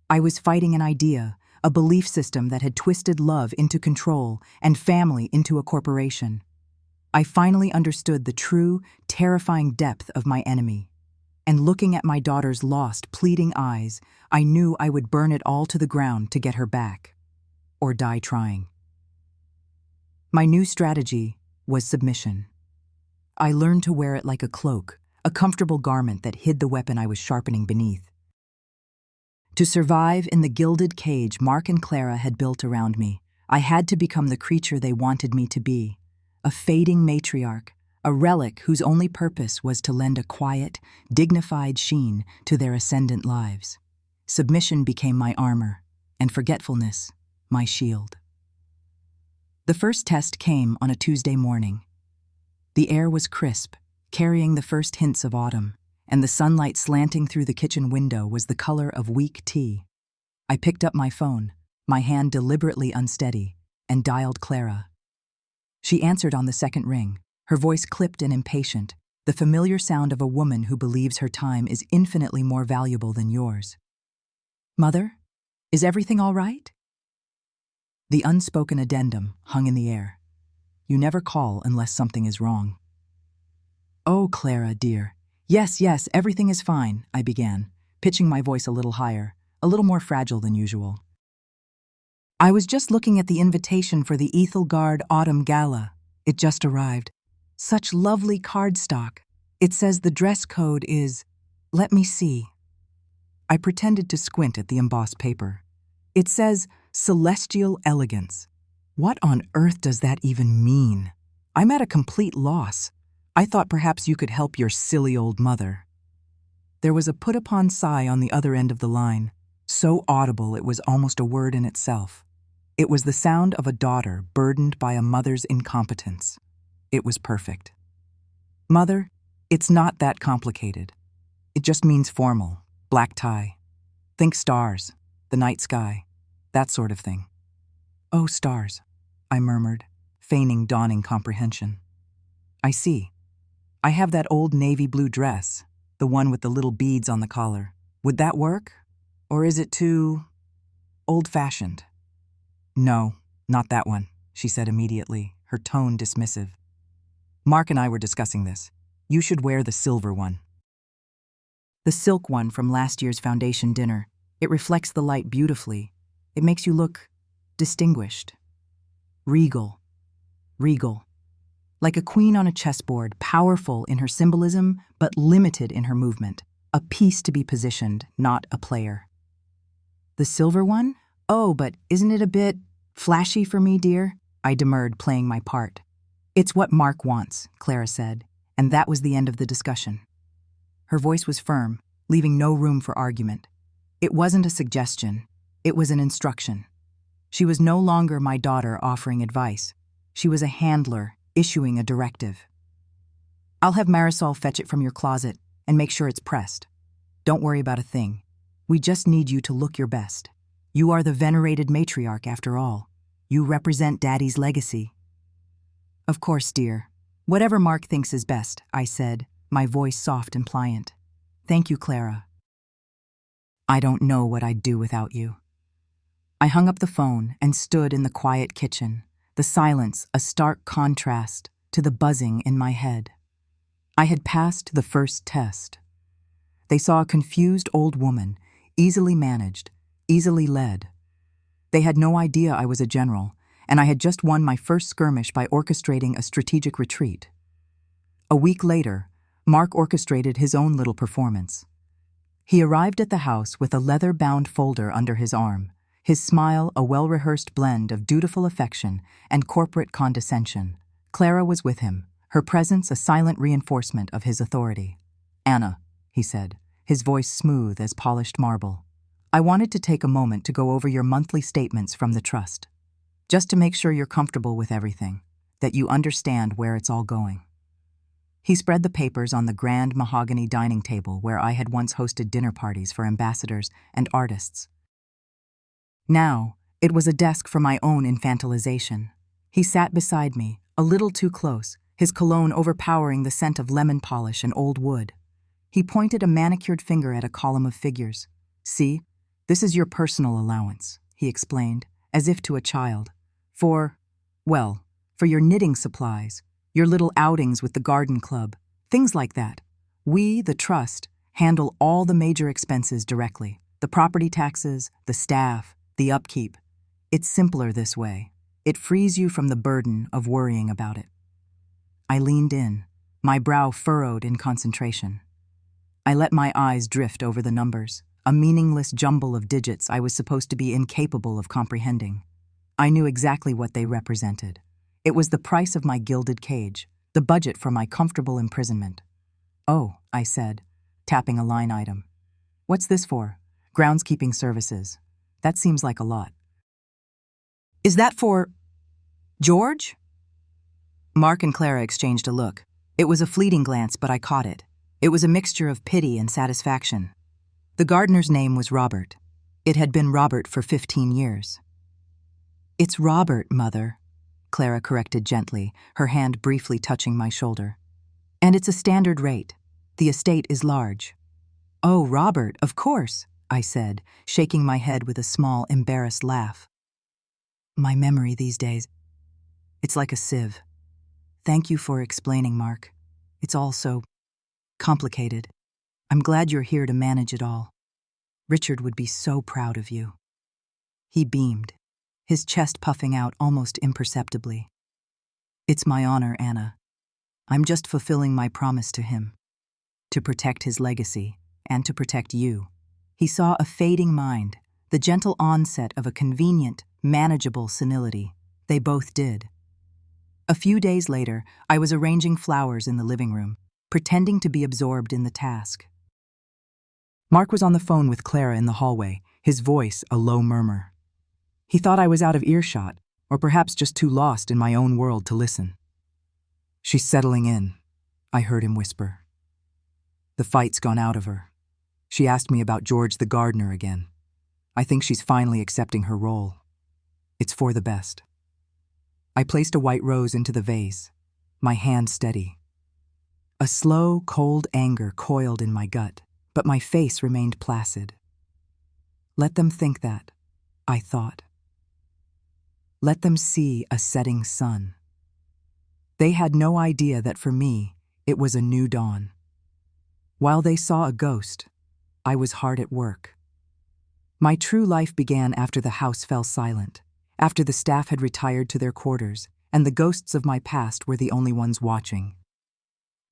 I was fighting an idea, a belief system that had twisted love into control and family into a corporation. I finally understood the true, terrifying depth of my enemy. And looking at my daughter's lost, pleading eyes, I knew I would burn it all to the ground to get her back. Or die trying. My new strategy was submission. I learned to wear it like a cloak, a comfortable garment that hid the weapon I was sharpening beneath. To survive in the gilded cage Mark and Clara had built around me, I had to become the creature they wanted me to be, a fading matriarch, a relic whose only purpose was to lend a quiet, dignified sheen to their ascendant lives. Submission became my armor, and forgetfulness, my shield. The first test came on a Tuesday morning. The air was crisp, carrying the first hints of autumn, and the sunlight slanting through the kitchen window was the color of weak tea. I picked up my phone, my hand deliberately unsteady, and dialed Clara. She answered on the second ring, her voice clipped and impatient, the familiar sound of a woman who believes her time is infinitely more valuable than yours. Mother, is everything all right? The unspoken addendum hung in the air. You never call unless something is wrong. Oh, Clara, dear. Yes, everything is fine, I began, pitching my voice a little higher, a little more fragile than usual. I was just looking at the invitation for the Ethelgard Autumn Gala. It just arrived. Such lovely cardstock. It says the dress code is, let me see. I pretended to squint at the embossed paper. It says celestial elegance. What on earth does that even mean? I'm at a complete loss. I thought perhaps you could help your silly old mother. There was a put-upon sigh on the other end of the line, so audible it was almost a word in itself. It was the sound of a daughter burdened by a mother's incompetence. It was perfect. Mother, it's not that complicated. It just means formal, black tie. Think stars, the night sky, that sort of thing. Oh, stars, I murmured, feigning dawning comprehension. I see. I have that old navy blue dress, the one with the little beads on the collar. Would that work? Or is it too old-fashioned? No, not that one, she said immediately, her tone dismissive. Mark and I were discussing this. You should wear the silver one. The silk one from last year's foundation dinner. It reflects the light beautifully. It makes you look distinguished. Regal. Regal. Like a queen on a chessboard, powerful in her symbolism, but limited in her movement. A piece to be positioned, not a player. The silver one? "Oh, but isn't it a bit flashy for me, dear?" I demurred, playing my part. "It's what Mark wants," Clara said, and that was the end of the discussion. Her voice was firm, leaving no room for argument. It wasn't a suggestion, it was an instruction. She was no longer my daughter offering advice. She was a handler issuing a directive. "I'll have Marisol fetch it from your closet and make sure it's pressed. Don't worry about a thing. We just need you to look your best. You are the venerated matriarch, after all. You represent Daddy's legacy." "Of course, dear. Whatever Mark thinks is best," I said, my voice soft and pliant. "Thank you, Clara. I don't know what I'd do without you." I hung up the phone and stood in the quiet kitchen, the silence a stark contrast to the buzzing in my head. I had passed the first test. They saw a confused old woman, easily managed, easily led. They had no idea I was a general, and I had just won my first skirmish by orchestrating a strategic retreat. A week later, Mark orchestrated his own little performance. He arrived at the house with a leather-bound folder under his arm, his smile a well-rehearsed blend of dutiful affection and corporate condescension. Clara was with him, her presence a silent reinforcement of his authority. "Anna," he said, his voice smooth as polished marble, "I wanted to take a moment to go over your monthly statements from the trust, just to make sure you're comfortable with everything, that you understand where it's all going." He spread the papers on the grand mahogany dining table where I had once hosted dinner parties for ambassadors and artists. Now, it was a desk for my own infantilization. He sat beside me, a little too close, his cologne overpowering the scent of lemon polish and old wood. He pointed a manicured finger at a column of figures. "See, this is your personal allowance," he explained, as if to a child. For your knitting supplies, your little outings with the garden club, things like that. We, the trust, handle all the major expenses directly. The property taxes, the staff, the upkeep. It's simpler this way. It frees you from the burden of worrying about it. I leaned in, my brow furrowed in concentration. I let my eyes drift over the numbers, a meaningless jumble of digits I was supposed to be incapable of comprehending. I knew exactly what they represented. It was the price of my gilded cage, the budget for my comfortable imprisonment. "Oh," I said, tapping a line item. "What's this for?" "Groundskeeping services. That seems like a lot." "Is that for George?" Mark and Clara exchanged a look. It was a fleeting glance, but I caught it. It was a mixture of pity and satisfaction. The gardener's name was Robert. It had been Robert for 15 years. "It's Robert, Mother," Clara corrected gently, her hand briefly touching my shoulder. "And it's a standard rate. The estate is large." "Oh, Robert, of course," I said, shaking my head with a small, embarrassed laugh. "My memory these days, it's like a sieve. Thank you for explaining, Mark. It's all so complicated. I'm glad you're here to manage it all. Richard would be so proud of you." He beamed, his chest puffing out almost imperceptibly. "It's my honor, Anna. I'm just fulfilling my promise to him, to protect his legacy and to protect you." He saw a fading mind, the gentle onset of a convenient, manageable senility. They both did. A few days later, I was arranging flowers in the living room, pretending to be absorbed in the task. Mark was on the phone with Clara in the hallway, his voice a low murmur. He thought I was out of earshot, or perhaps just too lost in my own world to listen. "She's settling in," I heard him whisper. "The fight's gone out of her. She asked me about George the gardener again. I think she's finally accepting her role. It's for the best." I placed a white rose into the vase, my hand steady. A slow, cold anger coiled in my gut, but my face remained placid. Let them think that, I thought. Let them see a setting sun. They had no idea that for me, it was a new dawn. While they saw a ghost, I was hard at work. My true life began after the house fell silent, after the staff had retired to their quarters, and the ghosts of my past were the only ones watching.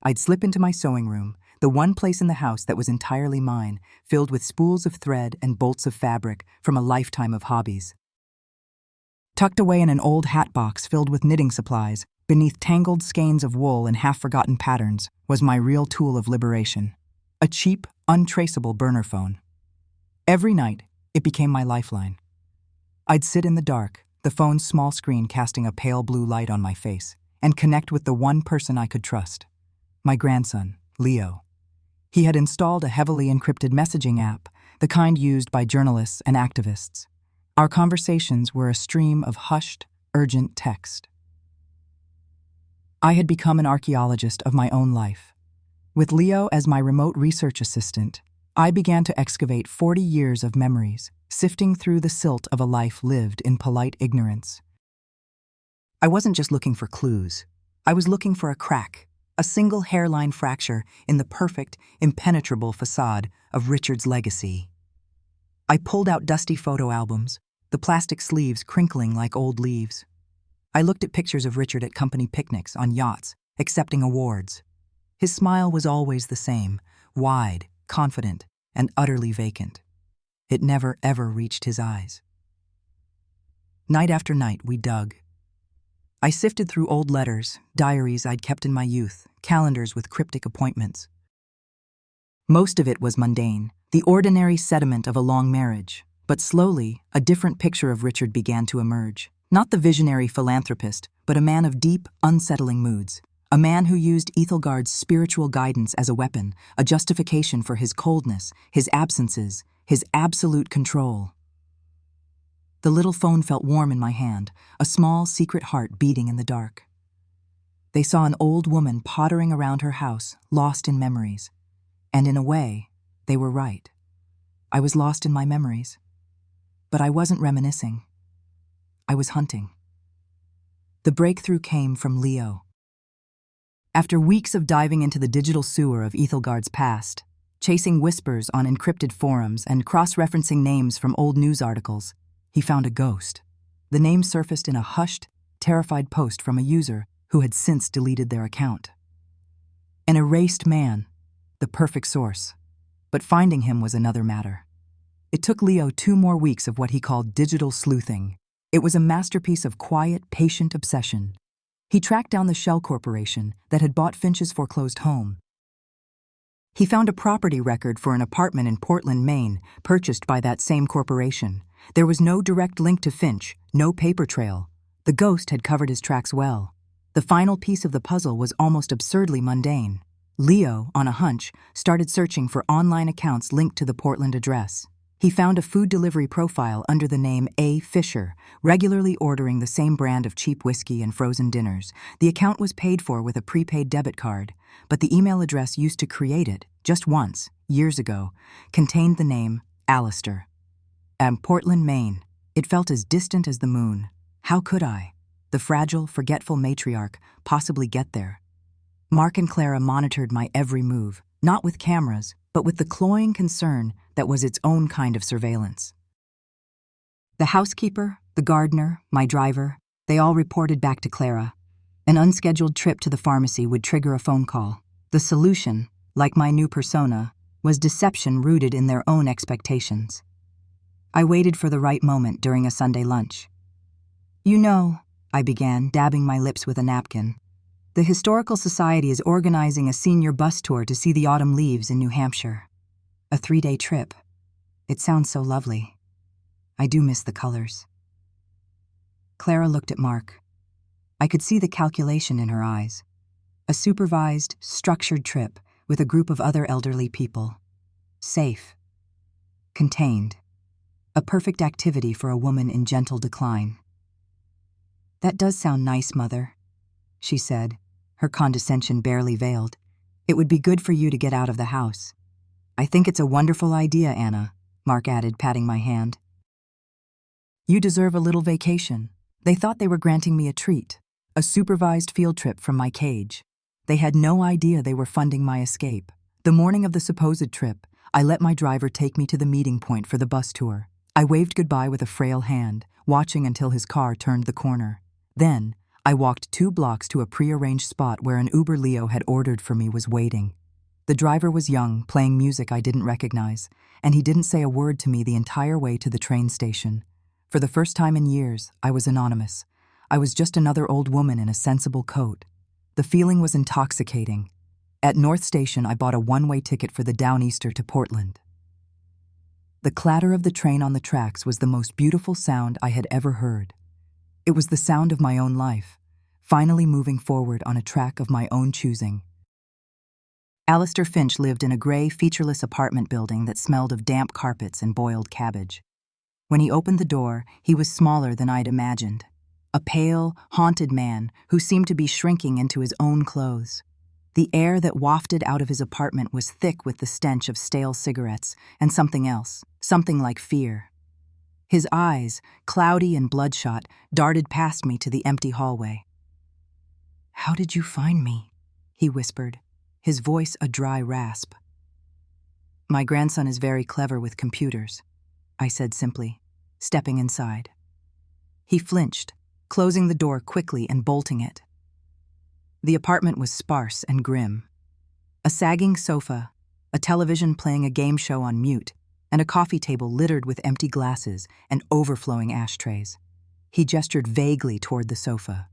I'd slip into my sewing room, the one place in the house that was entirely mine, filled with spools of thread and bolts of fabric from a lifetime of hobbies. Tucked away in an old hat box filled with knitting supplies, beneath tangled skeins of wool and half-forgotten patterns, was my real tool of liberation. A cheap, untraceable burner phone. Every night, it became my lifeline. I'd sit in the dark, the phone's small screen casting a pale blue light on my face, and connect with the one person I could trust. My grandson, Leo. He had installed a heavily encrypted messaging app, the kind used by journalists and activists. Our conversations were a stream of hushed, urgent text. I had become an archaeologist of my own life. With Leo as my remote research assistant, I began to excavate 40 years of memories, sifting through the silt of a life lived in polite ignorance. I wasn't just looking for clues. I was looking for a crack, a single hairline fracture in the perfect, impenetrable facade of Richard's legacy. I pulled out dusty photo albums, the plastic sleeves crinkling like old leaves. I looked at pictures of Richard at company picnics, on yachts, accepting awards. His smile was always the same, wide, confident, and utterly vacant. It never, ever reached his eyes. Night after night, we dug. I sifted through old letters, diaries I'd kept in my youth, calendars with cryptic appointments. Most of it was mundane, the ordinary sediment of a long marriage, but slowly, a different picture of Richard began to emerge. Not the visionary philanthropist, but a man of deep, unsettling moods. A man who used Ethelgard's spiritual guidance as a weapon, a justification for his coldness, his absences, his absolute control. The little phone felt warm in my hand, a small, secret heart beating in the dark. They saw an old woman pottering around her house, lost in memories. And in a way, they were right. I was lost in my memories. But I wasn't reminiscing. I was hunting. The breakthrough came from Leo. After weeks of diving into the digital sewer of Ethelgard's past, chasing whispers on encrypted forums and cross-referencing names from old news articles, he found a ghost. The name surfaced in a hushed, terrified post from a user who had since deleted their account. An erased man, the perfect source. But finding him was another matter. It took Leo 2 more weeks of what he called digital sleuthing. It was a masterpiece of quiet, patient obsession. He tracked down the Shell Corporation that had bought Finch's foreclosed home. He found a property record for an apartment in Portland, Maine, purchased by that same corporation. There was no direct link to Finch, no paper trail. The ghost had covered his tracks well. The final piece of the puzzle was almost absurdly mundane. Leo, on a hunch, started searching for online accounts linked to the Portland address. He found a food delivery profile under the name A. Fisher, regularly ordering the same brand of cheap whiskey and frozen dinners. The account was paid for with a prepaid debit card, but the email address used to create it, just once, years ago, contained the name Alistair. Portland, Maine. It felt as distant as the moon. How could I, the fragile, forgetful matriarch, possibly get there? Mark and Clara monitored my every move, not with cameras, but with the cloying concern that was its own kind of surveillance. The housekeeper, the gardener, my driver, they all reported back to Clara. An unscheduled trip to the pharmacy would trigger a phone call. The solution, like my new persona, was deception rooted in their own expectations. I waited for the right moment during a Sunday lunch. "You know," I began, dabbing my lips with a napkin, "the Historical Society is organizing a senior bus tour to see the autumn leaves in New Hampshire. A 3-day trip. It sounds so lovely. I do miss the colors." Clara looked at Mark. I could see the calculation in her eyes. A supervised, structured trip with a group of other elderly people. Safe. Contained. A perfect activity for a woman in gentle decline. "That does sound nice, Mother," she said, her condescension barely veiled. "It would be good for you to get out of the house." "I think it's a wonderful idea, Anna," Mark added, patting my hand. "You deserve a little vacation." They thought they were granting me a treat, a supervised field trip from my cage. They had no idea they were funding my escape. The morning of the supposed trip, I let my driver take me to the meeting point for the bus tour. I waved goodbye with a frail hand, watching until his car turned the corner. Then, I walked 2 blocks to a prearranged spot where an Uber Leo had ordered for me was waiting. The driver was young, playing music I didn't recognize, and he didn't say a word to me the entire way to the train station. For the first time in years, I was anonymous. I was just another old woman in a sensible coat. The feeling was intoxicating. At North Station, I bought a one-way ticket for the Downeaster to Portland. The clatter of the train on the tracks was the most beautiful sound I had ever heard. It was the sound of my own life, finally moving forward on a track of my own choosing. Alistair Finch lived in a gray, featureless apartment building that smelled of damp carpets and boiled cabbage. When he opened the door, he was smaller than I'd imagined. A pale, haunted man who seemed to be shrinking into his own clothes. The air that wafted out of his apartment was thick with the stench of stale cigarettes and something else, something like fear. His eyes, cloudy and bloodshot, darted past me to the empty hallway. "How did you find me?" he whispered, his voice a dry rasp. "My grandson is very clever with computers," I said simply, stepping inside. He flinched, closing the door quickly and bolting it. The apartment was sparse and grim. A sagging sofa, a television playing a game show on mute, and a coffee table littered with empty glasses and overflowing ashtrays. He gestured vaguely toward the sofa.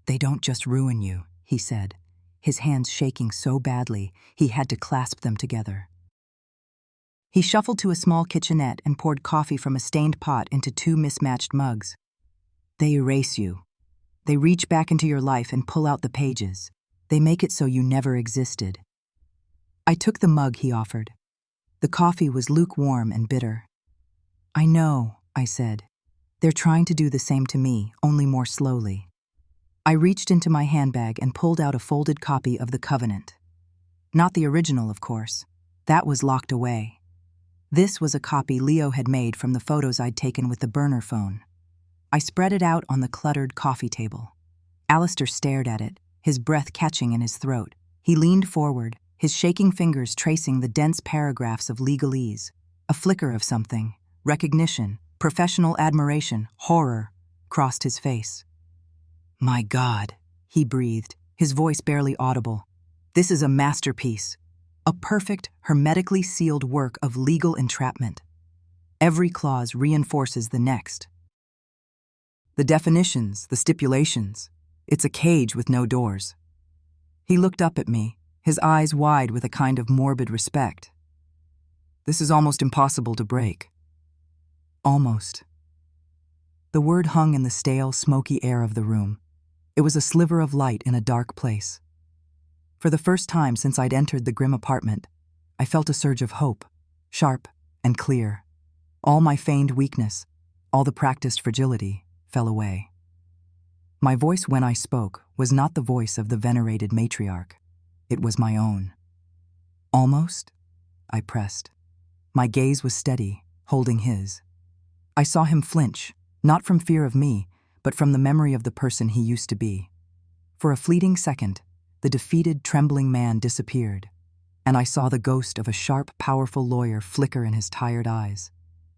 "They don't just ruin you," he said, his hands shaking so badly he had to clasp them together. He shuffled to a small kitchenette and poured coffee from a stained pot into two mismatched mugs. "They erase you. They reach back into your life and pull out the pages. They make it so you never existed." I took the mug he offered. The coffee was lukewarm and bitter. "I know," I said. "They're trying to do the same to me, only more slowly." I reached into my handbag and pulled out a folded copy of The Covenant. Not the original, of course. That was locked away. This was a copy Leo had made from the photos I'd taken with the burner phone. I spread it out on the cluttered coffee table. Alistair stared at it, his breath catching in his throat. He leaned forward, his shaking fingers tracing the dense paragraphs of legalese. A flicker of something, recognition, professional admiration, horror, crossed his face. "My God," he breathed, his voice barely audible. "This is a masterpiece. A perfect, hermetically sealed work of legal entrapment. Every clause reinforces the next. The definitions, the stipulations. It's a cage with no doors." He looked up at me, his eyes wide with a kind of morbid respect. "This is almost impossible to break." Almost. The word hung in the stale, smoky air of the room. It was a sliver of light in a dark place. For the first time since I'd entered the grim apartment, I felt a surge of hope, sharp and clear. All my feigned weakness, all the practiced fragility, fell away. My voice when I spoke was not the voice of the venerated matriarch. It was my own. "Almost?" I pressed. My gaze was steady, holding his. I saw him flinch, not from fear of me, but from the memory of the person he used to be. For a fleeting second, the defeated, trembling man disappeared, and I saw the ghost of a sharp, powerful lawyer flicker in his tired eyes.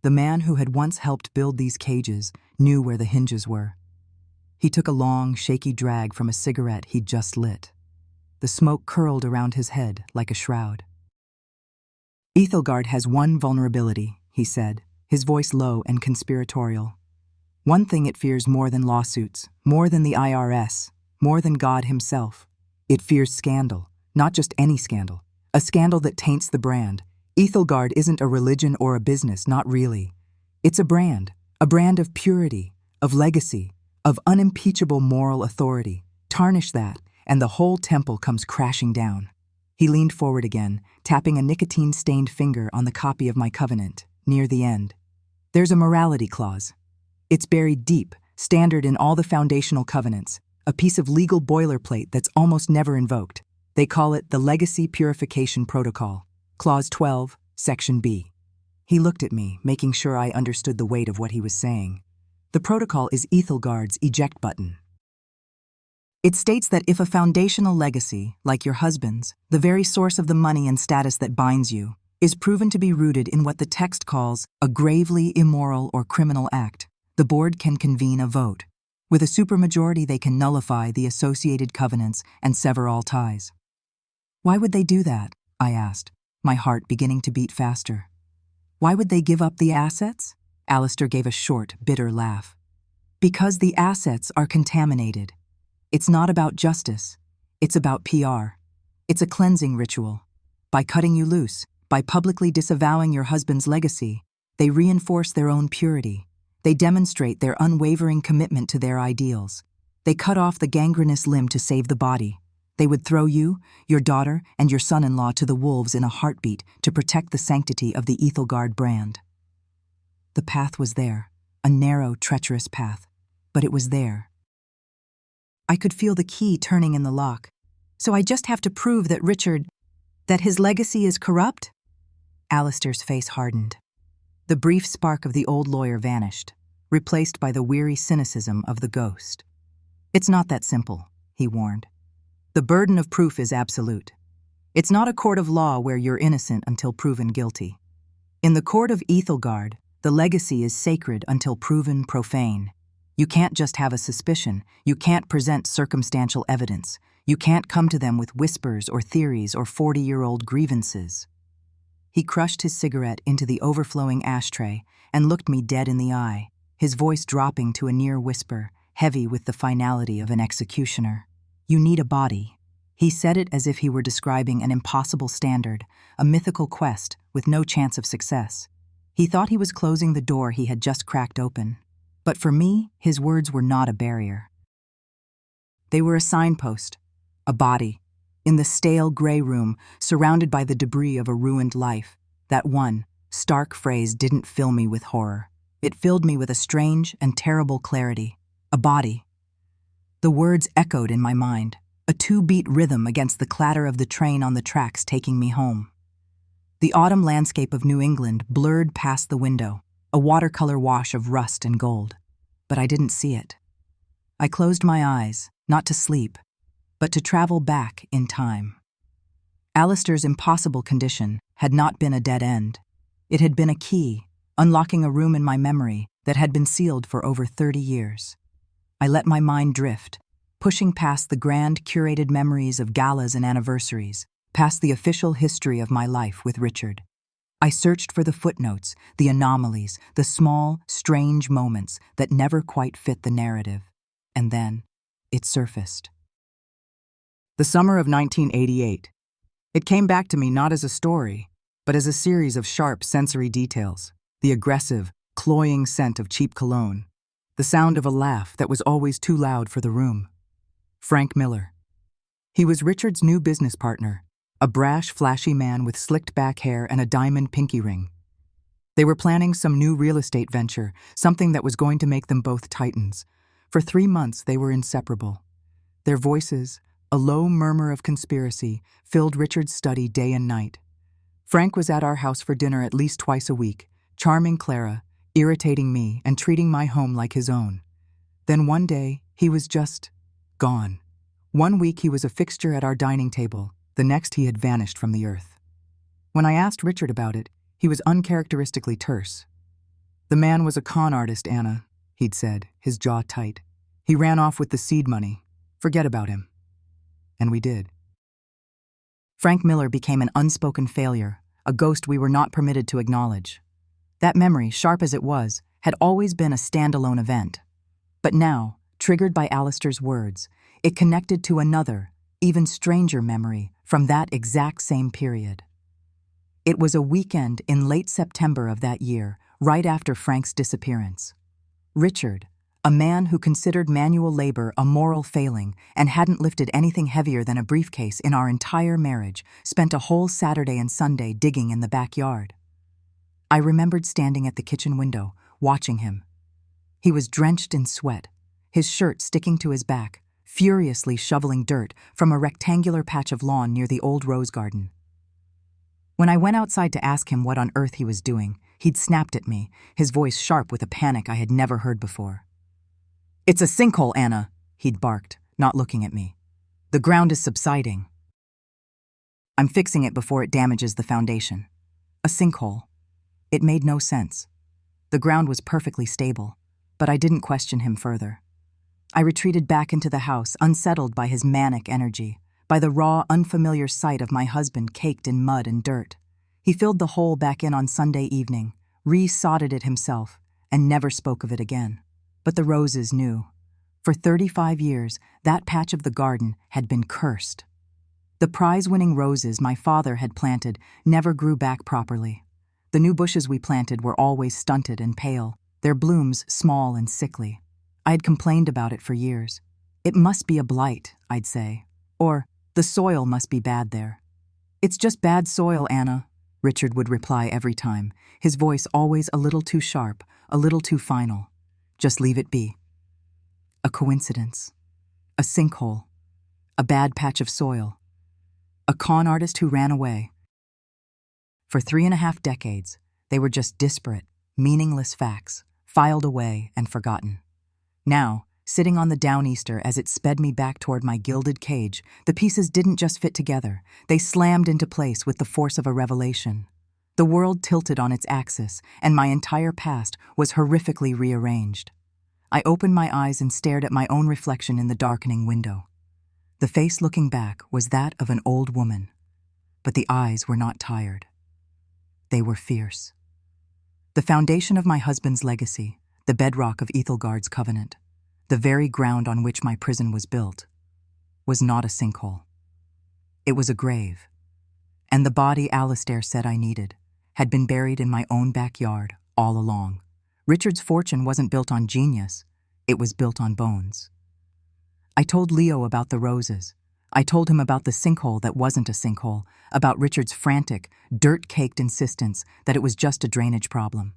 The man who had once helped build these cages knew where the hinges were. He took a long, shaky drag from a cigarette he'd just lit. The smoke curled around his head like a shroud. "Ethelgard has one vulnerability," he said, his voice low and conspiratorial. "One thing it fears more than lawsuits, more than the IRS, more than God himself. It fears scandal, not just any scandal, a scandal that taints the brand. Ethelgard isn't a religion or a business, not really. It's a brand of purity, of legacy, of unimpeachable moral authority. Tarnish that, and the whole temple comes crashing down." He leaned forward again, tapping a nicotine-stained finger on the copy of my covenant, near the end. "There's a morality clause. It's buried deep, standard in all the foundational covenants, a piece of legal boilerplate that's almost never invoked. They call it the Legacy Purification Protocol, Clause 12, Section B." He looked at me, making sure I understood the weight of what he was saying. The protocol is Ethelgard's eject button. It states that if a foundational legacy, like your husband's, the very source of the money and status that binds you, is proven to be rooted in what the text calls a gravely immoral or criminal act, the board can convene a vote. With a supermajority, they can nullify the associated covenants and sever all ties. "Why would they do that?" I asked, my heart beginning to beat faster. Why would they give up the assets? Alistair gave a short, bitter laugh. Because the assets are contaminated. It's not about justice. It's about PR. It's a cleansing ritual. By cutting you loose, by publicly disavowing your husband's legacy, they reinforce their own purity. They demonstrate their unwavering commitment to their ideals. They cut off the gangrenous limb to save the body. They would throw you, your daughter, and your son-in-law to the wolves in a heartbeat to protect the sanctity of the Ethelgard brand. The path was there, a narrow, treacherous path, but it was there. I could feel the key turning in the lock. So I just have to prove that that his legacy is corrupt? Alistair's face hardened. The brief spark of the old lawyer vanished, replaced by the weary cynicism of the ghost. It's not that simple, he warned. The burden of proof is absolute. It's not a court of law where you're innocent until proven guilty. In the court of Ethelgard, the legacy is sacred until proven profane. You can't just have a suspicion. You can't present circumstantial evidence. You can't come to them with whispers or theories or 40-year-old grievances. He crushed his cigarette into the overflowing ashtray and looked me dead in the eye, his voice dropping to a near whisper, heavy with the finality of an executioner. You need a body. He said it as if he were describing an impossible standard, a mythical quest with no chance of success. He thought he was closing the door he had just cracked open. But for me, his words were not a barrier. They were a signpost, a body, in the stale gray room, surrounded by the debris of a ruined life. That one, stark phrase didn't fill me with horror. It filled me with a strange and terrible clarity. A body. The words echoed in my mind, a two-beat rhythm against the clatter of the train on the tracks taking me home. The autumn landscape of New England blurred past the window, a watercolor wash of rust and gold. But I didn't see it. I closed my eyes, not to sleep, but to travel back in time. Alistair's impossible condition had not been a dead end. It had been a key, unlocking a room in my memory that had been sealed for over 30 years. I let my mind drift, pushing past the grand, curated memories of galas and anniversaries, past the official history of my life with Richard. I searched for the footnotes, the anomalies, the small, strange moments that never quite fit the narrative. And then, it surfaced. The summer of 1988. It came back to me not as a story, but as a series of sharp sensory details. The aggressive, cloying scent of cheap cologne. The sound of a laugh that was always too loud for the room. Frank Miller. He was Richard's new business partner, a brash, flashy man with slicked back hair and a diamond pinky ring. They were planning some new real estate venture, something that was going to make them both titans. For 3 months, they were inseparable. Their voices, a low murmur of conspiracy, filled Richard's study day and night. Frank was at our house for dinner at least twice a week, charming Clara, irritating me, and treating my home like his own. Then one day, he was just gone. 1 week he was a fixture at our dining table, the next he had vanished from the earth. When I asked Richard about it, he was uncharacteristically terse. "The man was a con artist, Anna," he'd said, his jaw tight. "He ran off with the seed money. Forget about him." And we did. Frank Miller became an unspoken failure, a ghost we were not permitted to acknowledge. That memory, sharp as it was, had always been a standalone event. But now, triggered by Alistair's words, it connected to another, even stranger memory from that exact same period. It was a weekend in late September of that year, right after Frank's disappearance. Richard, a man who considered manual labor a moral failing and hadn't lifted anything heavier than a briefcase in our entire marriage, spent a whole Saturday and Sunday digging in the backyard. I remembered standing at the kitchen window, watching him. He was drenched in sweat, his shirt sticking to his back, furiously shoveling dirt from a rectangular patch of lawn near the old rose garden. When I went outside to ask him what on earth he was doing, he'd snapped at me, his voice sharp with a panic I had never heard before. "It's a sinkhole, Anna," he'd barked, not looking at me. "The ground is subsiding. I'm fixing it before it damages the foundation." A sinkhole. It made no sense. The ground was perfectly stable, but I didn't question him further. I retreated back into the house, unsettled by his manic energy, by the raw, unfamiliar sight of my husband caked in mud and dirt. He filled the hole back in on Sunday evening, re-sodded it himself, and never spoke of it again. But the roses knew. For 35 years, that patch of the garden had been cursed. The prize-winning roses my father had planted never grew back properly. The new bushes we planted were always stunted and pale, their blooms small and sickly. I had complained about it for years. It must be a blight, I'd say. Or, the soil must be bad there. It's just bad soil, Anna, Richard would reply every time, his voice always a little too sharp, a little too final. Just leave it be. A coincidence. A sinkhole. A bad patch of soil. A con artist who ran away. For 3.5 decades, they were just disparate, meaningless facts, filed away and forgotten. Now, sitting on the downeaster as it sped me back toward my gilded cage, the pieces didn't just fit together, they slammed into place with the force of a revelation. The world tilted on its axis, and my entire past was horrifically rearranged. I opened my eyes and stared at my own reflection in the darkening window. The face looking back was that of an old woman, but the eyes were not tired. They were fierce. The foundation of my husband's legacy, the bedrock of Ethelgard's covenant, the very ground on which my prison was built, was not a sinkhole. It was a grave, and the body Alistair said I needed had been buried in my own backyard all along. Richard's fortune wasn't built on genius, it was built on bones. I told Leo about the roses. I told him about the sinkhole that wasn't a sinkhole, about Richard's frantic, dirt-caked insistence that it was just a drainage problem.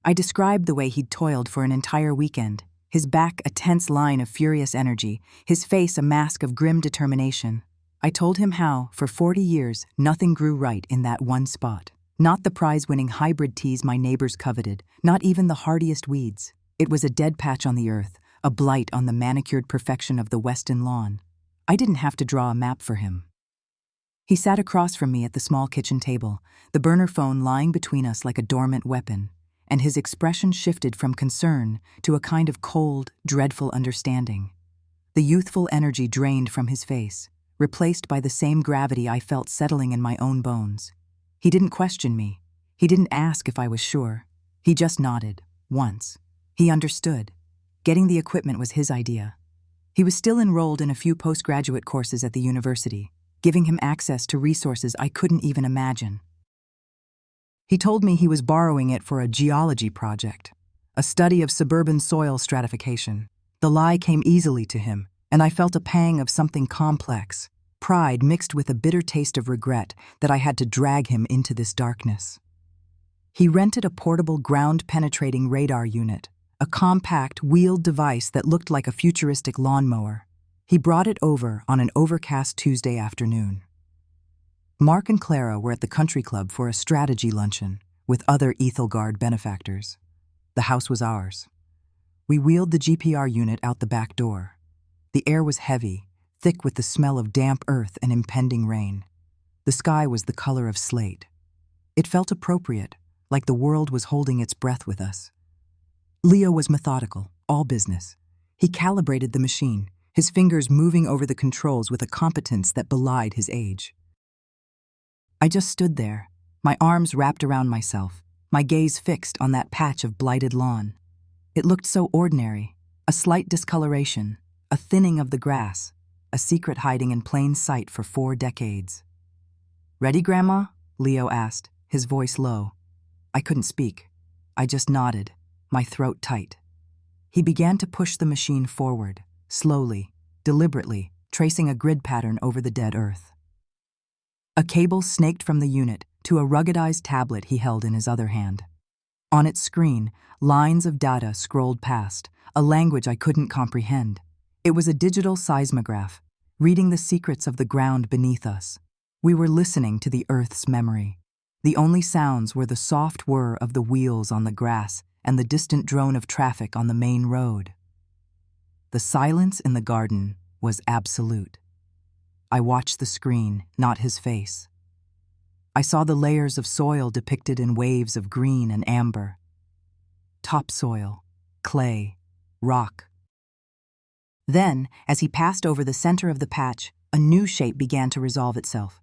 I described the way he'd toiled for an entire weekend, his back a tense line of furious energy, his face a mask of grim determination. I told him how, for 40 years, nothing grew right in that one spot. Not the prize-winning hybrid teas my neighbors coveted, not even the hardiest weeds. It was a dead patch on the earth, a blight on the manicured perfection of the Weston lawn. I didn't have to draw a map for him. He sat across from me at the small kitchen table, the burner phone lying between us like a dormant weapon, and his expression shifted from concern to a kind of cold, dreadful understanding. The youthful energy drained from his face, replaced by the same gravity I felt settling in my own bones. He didn't question me. He didn't ask if I was sure. He just nodded, once. He understood. Getting the equipment was his idea. He was still enrolled in a few postgraduate courses at the university, giving him access to resources I couldn't even imagine. He told me he was borrowing it for a geology project, a study of suburban soil stratification. The lie came easily to him, and I felt a pang of something complex, pride mixed with a bitter taste of regret that I had to drag him into this darkness. He rented a portable ground-penetrating radar unit, a compact, wheeled device that looked like a futuristic lawnmower. He brought it over on an overcast Tuesday afternoon. Mark and Clara were at the country club for a strategy luncheon with other Ethelgard benefactors. The house was ours. We wheeled the GPR unit out the back door. The air was heavy, thick with the smell of damp earth and impending rain. The sky was the color of slate. It felt appropriate, like the world was holding its breath with us. Leo was methodical, all business. He calibrated the machine, his fingers moving over the controls with a competence that belied his age. I just stood there, my arms wrapped around myself, my gaze fixed on that patch of blighted lawn. It looked so ordinary, a slight discoloration, a thinning of the grass, a secret hiding in plain sight for 4 decades. "Ready, Grandma?" Leo asked, his voice low. I couldn't speak. I just nodded, my throat tight. He began to push the machine forward, slowly, deliberately, tracing a grid pattern over the dead earth. A cable snaked from the unit to a ruggedized tablet he held in his other hand. On its screen, lines of data scrolled past, a language I couldn't comprehend. It was a digital seismograph, reading the secrets of the ground beneath us. We were listening to the Earth's memory. The only sounds were the soft whir of the wheels on the grass and the distant drone of traffic on the main road. The silence in the garden was absolute. I watched the screen, not his face. I saw the layers of soil depicted in waves of green and amber. Topsoil, clay, rock. Then, as he passed over the center of the patch, A new shape began to resolve itself.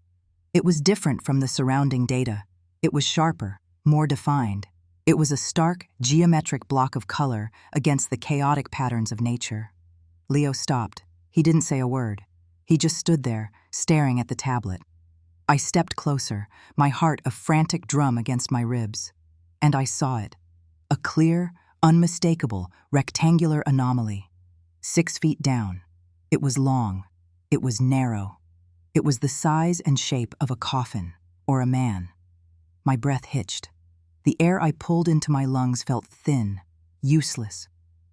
It was different from the surrounding data. It was sharper, more defined. It was a stark, geometric block of color against the chaotic patterns of nature. Leo stopped. He didn't say a word. He just stood there, staring at the tablet. I stepped closer, my heart a frantic drum against my ribs. And I saw it. A clear, unmistakable, rectangular anomaly. 6 feet down. It was long. It was narrow. It was the size and shape of a coffin, or a man. My breath hitched. The air I pulled into my lungs felt thin, useless.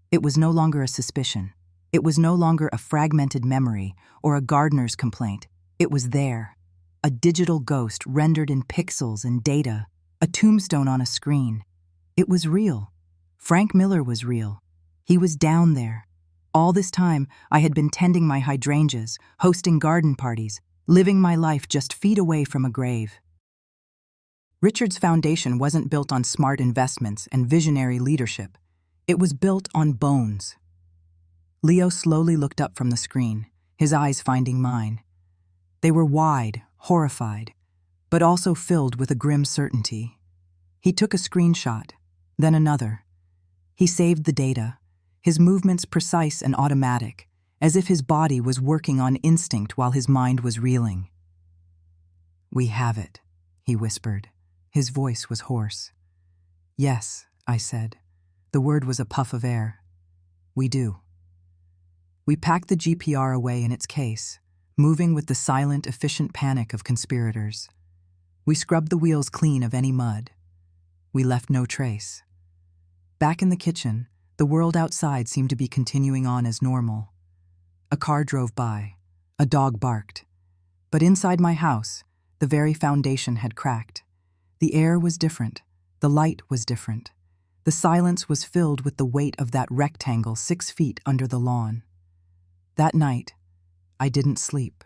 It was no longer a suspicion. It was no longer a fragmented memory or a gardener's complaint. It was there. A digital ghost rendered in pixels and data. A tombstone on a screen. It was real. Frank Miller was real. He was down there. All this time, I had been tending my hydrangeas, hosting garden parties, living my life just feet away from a grave. Richard's foundation wasn't built on smart investments and visionary leadership. It was built on bones. Leo slowly looked up from the screen, his eyes finding mine. They were wide, horrified, but also filled with a grim certainty. He took a screenshot, then another. He saved the data, his movements precise and automatic, as if his body was working on instinct while his mind was reeling. "We have it," he whispered. His voice was hoarse. "Yes," I said. The word was a puff of air. "We do." We packed the GPR away in its case, moving with the silent, efficient panic of conspirators. We scrubbed the wheels clean of any mud. We left no trace. Back in the kitchen, the world outside seemed to be continuing on as normal. A car drove by. A dog barked. But inside my house, the very foundation had cracked. The air was different. The light was different. The silence was filled with the weight of that rectangle 6 feet under the lawn. That night, I didn't sleep.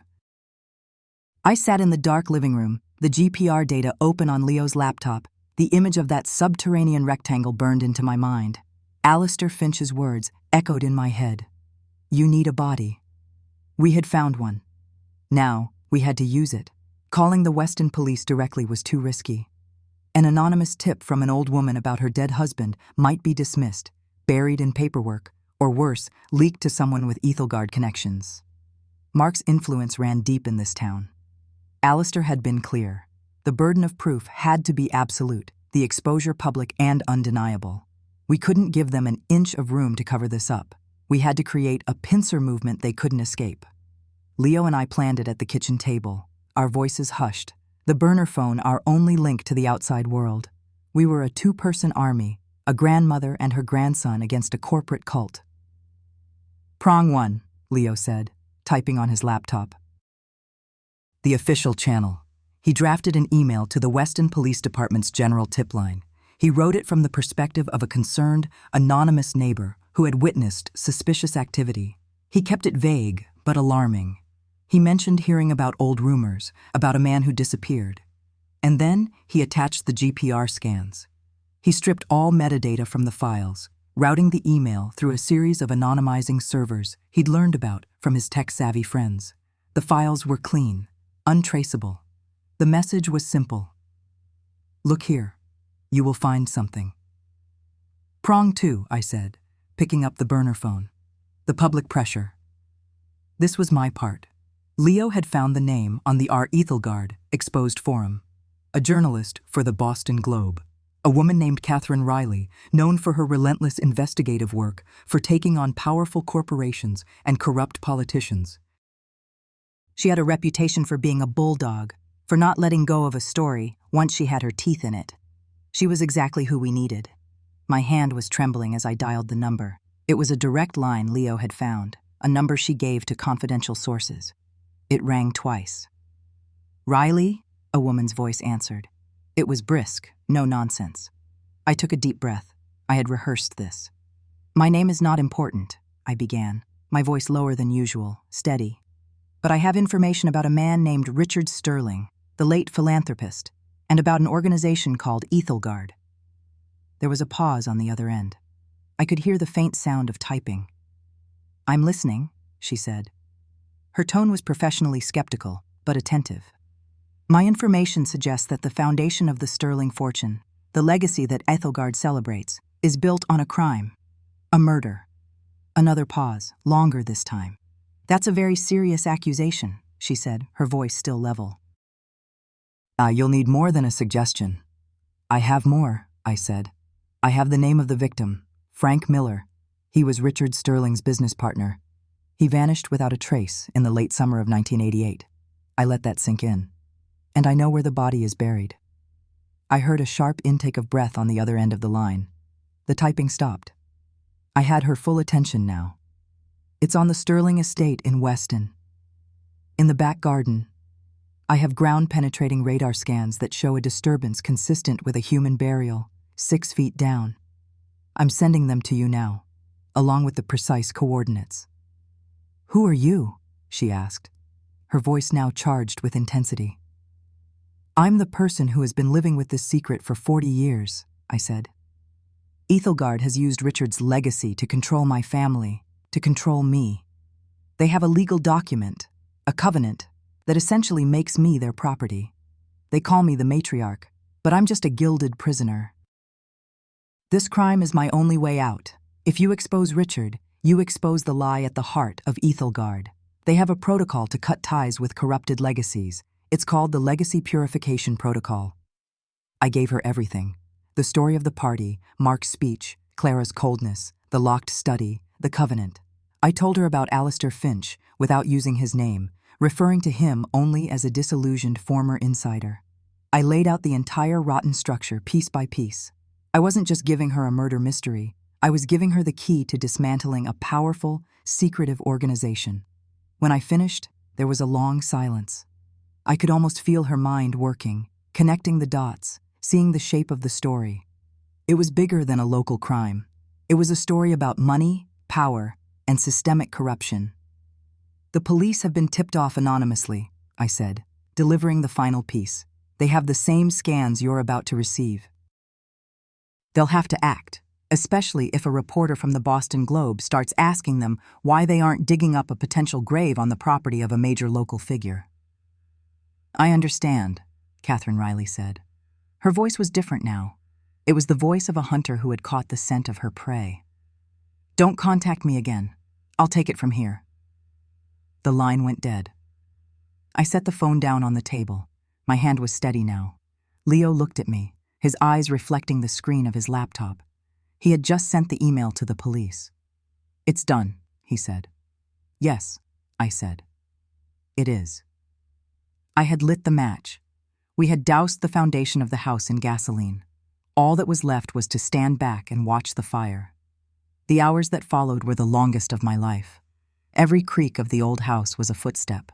I sat in the dark living room, the GPR data open on Leo's laptop. The image of that subterranean rectangle burned into my mind. Alistair Finch's words echoed in my head. "You need a body." We had found one. Now, we had to use it. Calling the Weston police directly was too risky. An anonymous tip from an old woman about her dead husband might be dismissed, buried in paperwork, or worse, leaked to someone with Ethelgard connections. Mark's influence ran deep in this town. Alistair had been clear. The burden of proof had to be absolute, the exposure public and undeniable. We couldn't give them an inch of room to cover this up. We had to create a pincer movement they couldn't escape. Leo and I planned it at the kitchen table, our voices hushed, the burner phone our only link to the outside world. We were a 2-person army, a grandmother and her grandson against a corporate cult. "Prong 1, Leo said, typing on his laptop. The official channel. He drafted an email to the Weston Police Department's general tip line. He wrote it from the perspective of a concerned, anonymous neighbor who had witnessed suspicious activity. He kept it vague, but alarming. He mentioned hearing about old rumors, about a man who disappeared. And then he attached the GPR scans. He stripped all metadata from the files, routing the email through a series of anonymizing servers he'd learned about from his tech-savvy friends. The files were clean, untraceable. The message was simple. "Look here. You will find something." "Prong 2, I said, picking up the burner phone. "The public pressure." This was my part. Leo had found the name on the R. Ethelgard exposed forum. A journalist for the Boston Globe. A woman named Catherine Riley, known for her relentless investigative work, for taking on powerful corporations and corrupt politicians. She had a reputation for being a bulldog, for not letting go of a story once she had her teeth in it. She was exactly who we needed. My hand was trembling as I dialed the number. It was a direct line Leo had found, a number she gave to confidential sources. It rang twice. "Riley?" a woman's voice answered. It was brisk, no nonsense. I took a deep breath. I had rehearsed this. "My name is not important," I began, my voice lower than usual, steady. "But I have information about a man named Richard Sterling, the late philanthropist, and about an organization called Ethelgard." There was a pause on the other end. I could hear the faint sound of typing. "I'm listening," she said. Her tone was professionally skeptical, but attentive. My information suggests that the foundation of the Sterling fortune, the legacy that Ethelgard celebrates, is built on a crime. A murder. Another pause, longer this time. That's a very serious accusation, she said, her voice still level. You'll need more than a suggestion. I have more, I said. I have the name of the victim, Frank Miller. He was Richard Sterling's business partner. He vanished without a trace in the late summer of 1988. I let that sink in. And I know where the body is buried. I heard a sharp intake of breath on the other end of the line. The typing stopped. I had her full attention now. It's on the Sterling estate in Weston. In the back garden, I have ground-penetrating radar scans that show a disturbance consistent with a human burial, 6 feet down. I'm sending them to you now, along with the precise coordinates. Who are you? She asked, her voice now charged with intensity. I'm the person who has been living with this secret for 40 years, I said. Ethelgard has used Richard's legacy to control my family, to control me. They have a legal document, a covenant, that essentially makes me their property. They call me the matriarch, but I'm just a gilded prisoner. This crime is my only way out. If you expose Richard, you expose the lie at the heart of Ethelgard. They have a protocol to cut ties with corrupted legacies. It's called the Legacy Purification Protocol. I gave her everything. The story of the party, Mark's speech, Clara's coldness, the locked study, the covenant. I told her about Alistair Finch without using his name, referring to him only as a disillusioned former insider. I laid out the entire rotten structure piece by piece. I wasn't just giving her a murder mystery. I was giving her the key to dismantling a powerful, secretive organization. When I finished, there was a long silence. I could almost feel her mind working, connecting the dots, seeing the shape of the story. It was bigger than a local crime. It was a story about money, power, and systemic corruption. The police have been tipped off anonymously, I said, delivering the final piece. They have the same scans you're about to receive. They'll have to act, especially if a reporter from the Boston Globe starts asking them why they aren't digging up a potential grave on the property of a major local figure. I understand, Catherine Riley said. Her voice was different now. It was the voice of a hunter who had caught the scent of her prey. Don't contact me again. I'll take it from here. The line went dead. I set the phone down on the table. My hand was steady now. Leo looked at me, his eyes reflecting the screen of his laptop. He had just sent the email to the police. It's done, he said. Yes, I said. It is. I had lit the match. We had doused the foundation of the house in gasoline. All that was left was to stand back and watch the fire. The hours that followed were the longest of my life. Every creak of the old house was a footstep.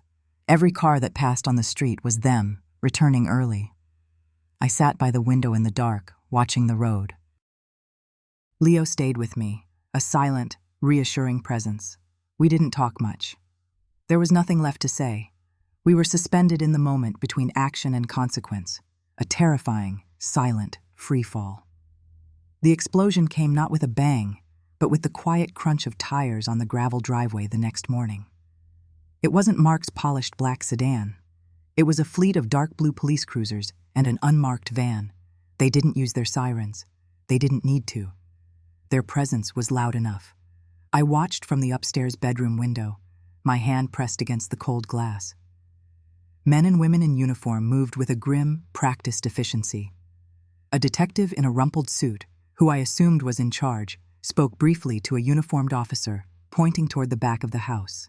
Every car that passed on the street was them, returning early. I sat by the window in the dark, watching the road. Leo stayed with me, a silent, reassuring presence. We didn't talk much. There was nothing left to say. We were suspended in the moment between action and consequence, a terrifying, silent freefall. The explosion came not with a bang, but with the quiet crunch of tires on the gravel driveway the next morning. It wasn't Mark's polished black sedan. It was a fleet of dark blue police cruisers and an unmarked van. They didn't use their sirens. They didn't need to. Their presence was loud enough. I watched from the upstairs bedroom window, my hand pressed against the cold glass. Men and women in uniform moved with a grim, practiced efficiency. A detective in a rumpled suit, who I assumed was in charge, spoke briefly to a uniformed officer, pointing toward the back of the house.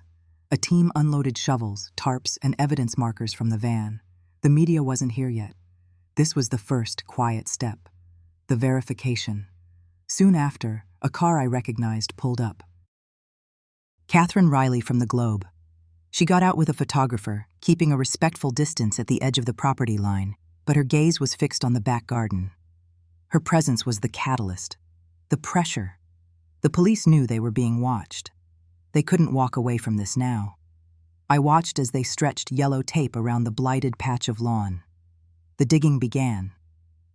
A team unloaded shovels, tarps, and evidence markers from the van. The media wasn't here yet. This was the first quiet step. The verification. Soon after, a car I recognized pulled up. Catherine Riley from the Globe. She got out with a photographer, keeping a respectful distance at the edge of the property line, but her gaze was fixed on the back garden. Her presence was the catalyst, the pressure. The police knew they were being watched. They couldn't walk away from this now. I watched as they stretched yellow tape around the blighted patch of lawn. The digging began.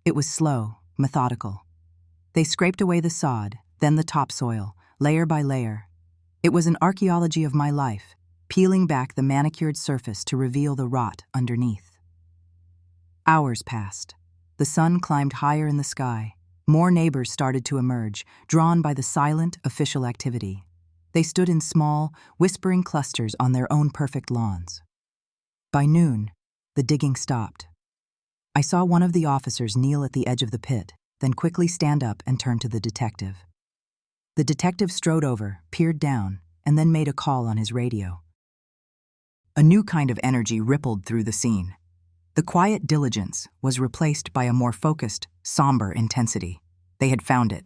It was slow, methodical. They scraped away the sod, then the topsoil, layer by layer. It was an archaeology of my life, peeling back the manicured surface to reveal the rot underneath. Hours passed. The sun climbed higher in the sky. More neighbors started to emerge, drawn by the silent, official activity. They stood in small, whispering clusters on their own perfect lawns. By noon, the digging stopped. I saw one of the officers kneel at the edge of the pit, then quickly stand up and turn to the detective. The detective strode over, peered down, and then made a call on his radio. A new kind of energy rippled through the scene. The quiet diligence was replaced by a more focused, somber intensity. They had found it.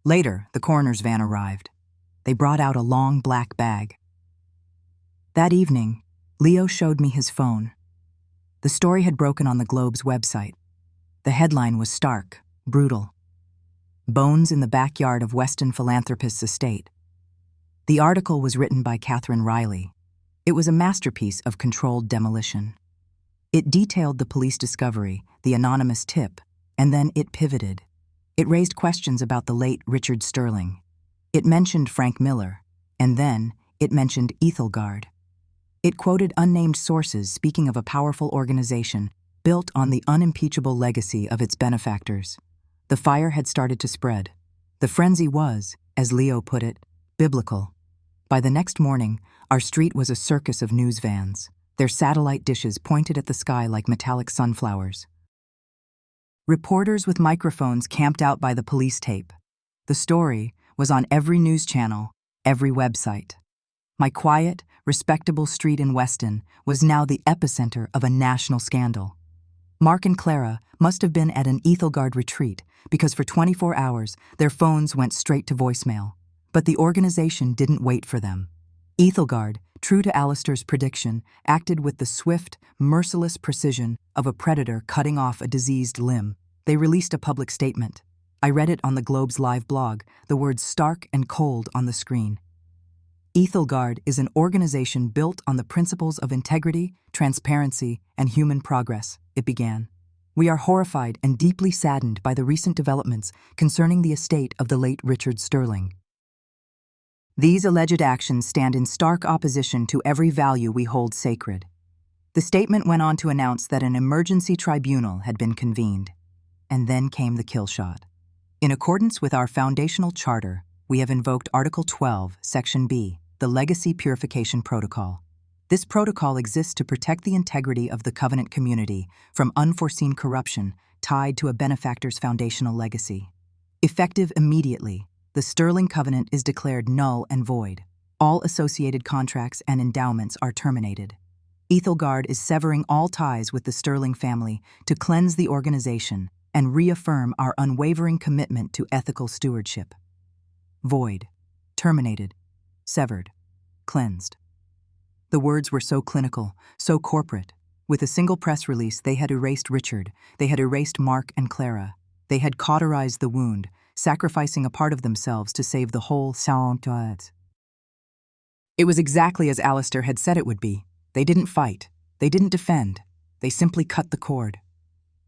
Later, the coroner's van arrived. They brought out a long black bag. That evening, Leo showed me his phone. The story had broken on the Globe's website. The headline was stark, brutal. Bones in the backyard of Weston Philanthropist's estate. The article was written by Catherine Riley. It was a masterpiece of controlled demolition. It detailed the police discovery, the anonymous tip, and then it pivoted. It raised questions about the late Richard Sterling. It mentioned Frank Miller, and then it mentioned Ethelgard. It quoted unnamed sources speaking of a powerful organization built on the unimpeachable legacy of its benefactors. The fire had started to spread. The frenzy was, as Leo put it, biblical. By the next morning, our street was a circus of news vans, their satellite dishes pointed at the sky like metallic sunflowers. Reporters with microphones camped out by the police tape. The story was on every news channel, every website. My quiet, respectable street in Weston was now the epicenter of a national scandal. Mark and Clara must have been at an Ethelgard retreat because for 24 hours their phones went straight to voicemail. But the organization didn't wait for them. Ethelgard, true to Alistair's prediction, acted with the swift, merciless precision of a predator cutting off a diseased limb. They released a public statement. I read it on the Globe's live blog, the words stark and cold on the screen. Ethelgard is an organization built on the principles of integrity, transparency, and human progress, it began. We are horrified and deeply saddened by the recent developments concerning the estate of the late Richard Sterling. These alleged actions stand in stark opposition to every value we hold sacred. The statement went on to announce that an emergency tribunal had been convened. And then came the kill shot. In accordance with our foundational charter, we have invoked Article 12, Section B, the Legacy Purification Protocol. This protocol exists to protect the integrity of the Covenant community from unforeseen corruption tied to a benefactor's foundational legacy. Effective immediately, the Sterling Covenant is declared null and void. All associated contracts and endowments are terminated. Ethelgard is severing all ties with the Sterling family to cleanse the organization and reaffirm our unwavering commitment to ethical stewardship. Void, terminated, severed, cleansed. The words were so clinical, so corporate. With a single press release, they had erased Richard, they had erased Mark and Clara. They had cauterized the wound, sacrificing a part of themselves to save the whole Saint-Ouen. It was exactly as Alistair had said it would be. They didn't fight. They didn't defend. They simply cut the cord.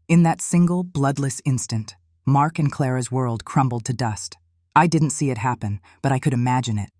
In that single, bloodless instant, Mark and Clara's world crumbled to dust. I didn't see it happen, but I could imagine it.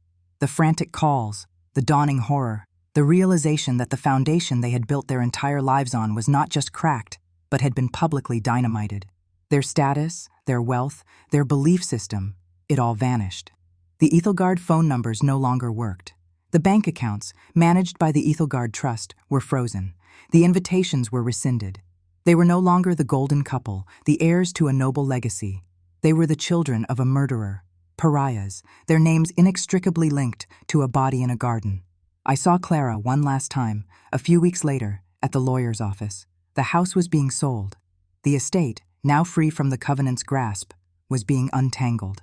The frantic calls, the dawning horror, the realization that the foundation they had built their entire lives on was not just cracked, but had been publicly dynamited. Their status, their wealth, their belief system, it all vanished. The Ethelgard phone numbers no longer worked. The bank accounts, managed by the Ethelgard Trust, were frozen. The invitations were rescinded. They were no longer the golden couple, the heirs to a noble legacy. They were the children of a murderer, pariahs, their names inextricably linked to a body in a garden. I saw Clara one last time, a few weeks later, at the lawyer's office. The house was being sold. The estate, now free from the Covenant's grasp, was being untangled.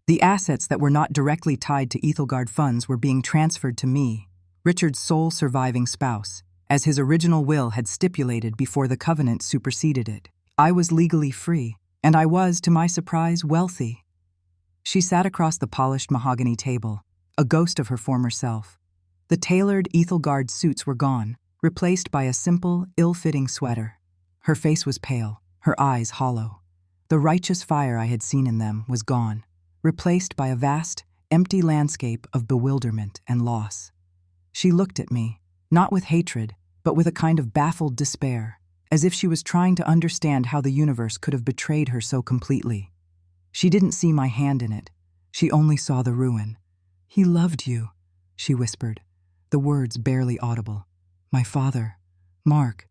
The assets that were not directly tied to Ethelgard funds were being transferred to me, Richard's sole surviving spouse, as his original will had stipulated before the Covenant superseded it. I was legally free, and I was, to my surprise, wealthy. She sat across the polished mahogany table, a ghost of her former self. The tailored Ethelgard suits were gone, replaced by a simple, ill-fitting sweater. Her face was pale, her eyes hollow. The righteous fire I had seen in them was gone, replaced by a vast, empty landscape of bewilderment and loss. She looked at me, not with hatred, but with a kind of baffled despair, as if she was trying to understand how the universe could have betrayed her so completely. She didn't see my hand in it. She only saw the ruin. "He loved you," she whispered, the words barely audible. "My father, Mark,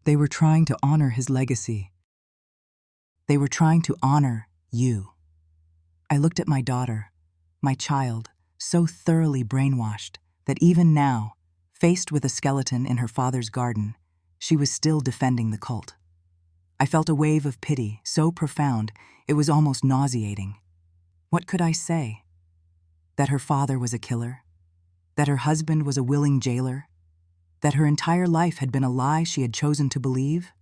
they were trying to honor his legacy. They were trying to honor you." I looked at my daughter, my child, so thoroughly brainwashed that even now, faced with a skeleton in her father's garden, she was still defending the cult. I felt a wave of pity so profound it was almost nauseating. What could I say? That her father was a killer? That her husband was a willing jailer? That her entire life had been a lie she had chosen to believe?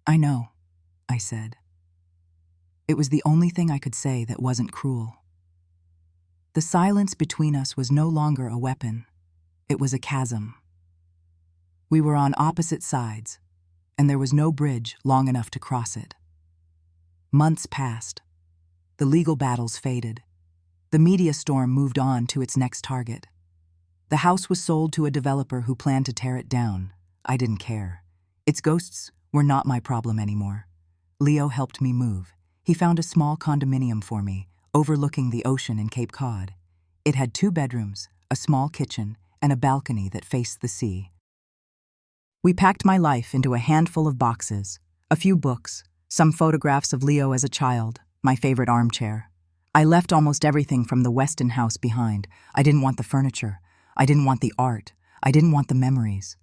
"I know," I said. It was the only thing I could say that wasn't cruel. The silence between us was no longer a weapon. It was a chasm. We were on opposite sides, and there was no bridge long enough to cross it. Months passed. The legal battles faded. The media storm moved on to its next target. The house was sold to a developer who planned to tear it down. I didn't care. Its ghosts were not my problem anymore. Leo helped me move. He found a small condominium for me, overlooking the ocean in Cape Cod. It had 2 bedrooms, a small kitchen, and a balcony that faced the sea. We packed my life into a handful of boxes, a few books, some photographs of Leo as a child, my favorite armchair. I left almost everything from the Weston house behind. I didn't want the furniture. I didn't want the art. I didn't want the memories.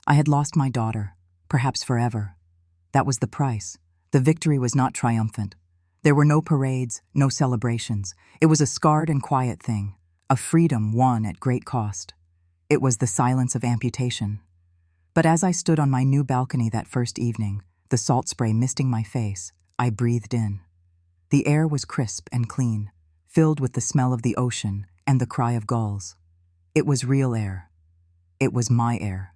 I had lost my daughter, perhaps forever. That was the price. The victory was not triumphant. There were no parades, no celebrations. It was a scarred and quiet thing, a freedom won at great cost. It was the silence of amputation. But as I stood on my new balcony that first evening, the salt spray misting my face, I breathed in. The air was crisp and clean, filled with the smell of the ocean and the cry of gulls. It was real air. It was my air.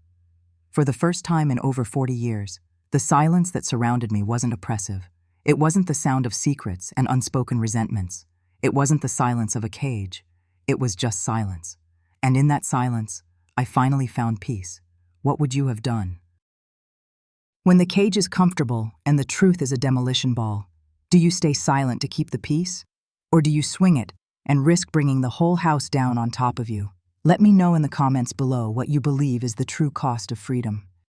For the first time in over 40 years, the silence that surrounded me wasn't oppressive. It wasn't the sound of secrets and unspoken resentments. It wasn't the silence of a cage. It was just silence. And in that silence, I finally found peace. What would you have done? When the cage is comfortable and the truth is a demolition ball, do you stay silent to keep the peace? Or do you swing it and risk bringing the whole house down on top of you? Let me know in the comments below what you believe is the true cost of freedom.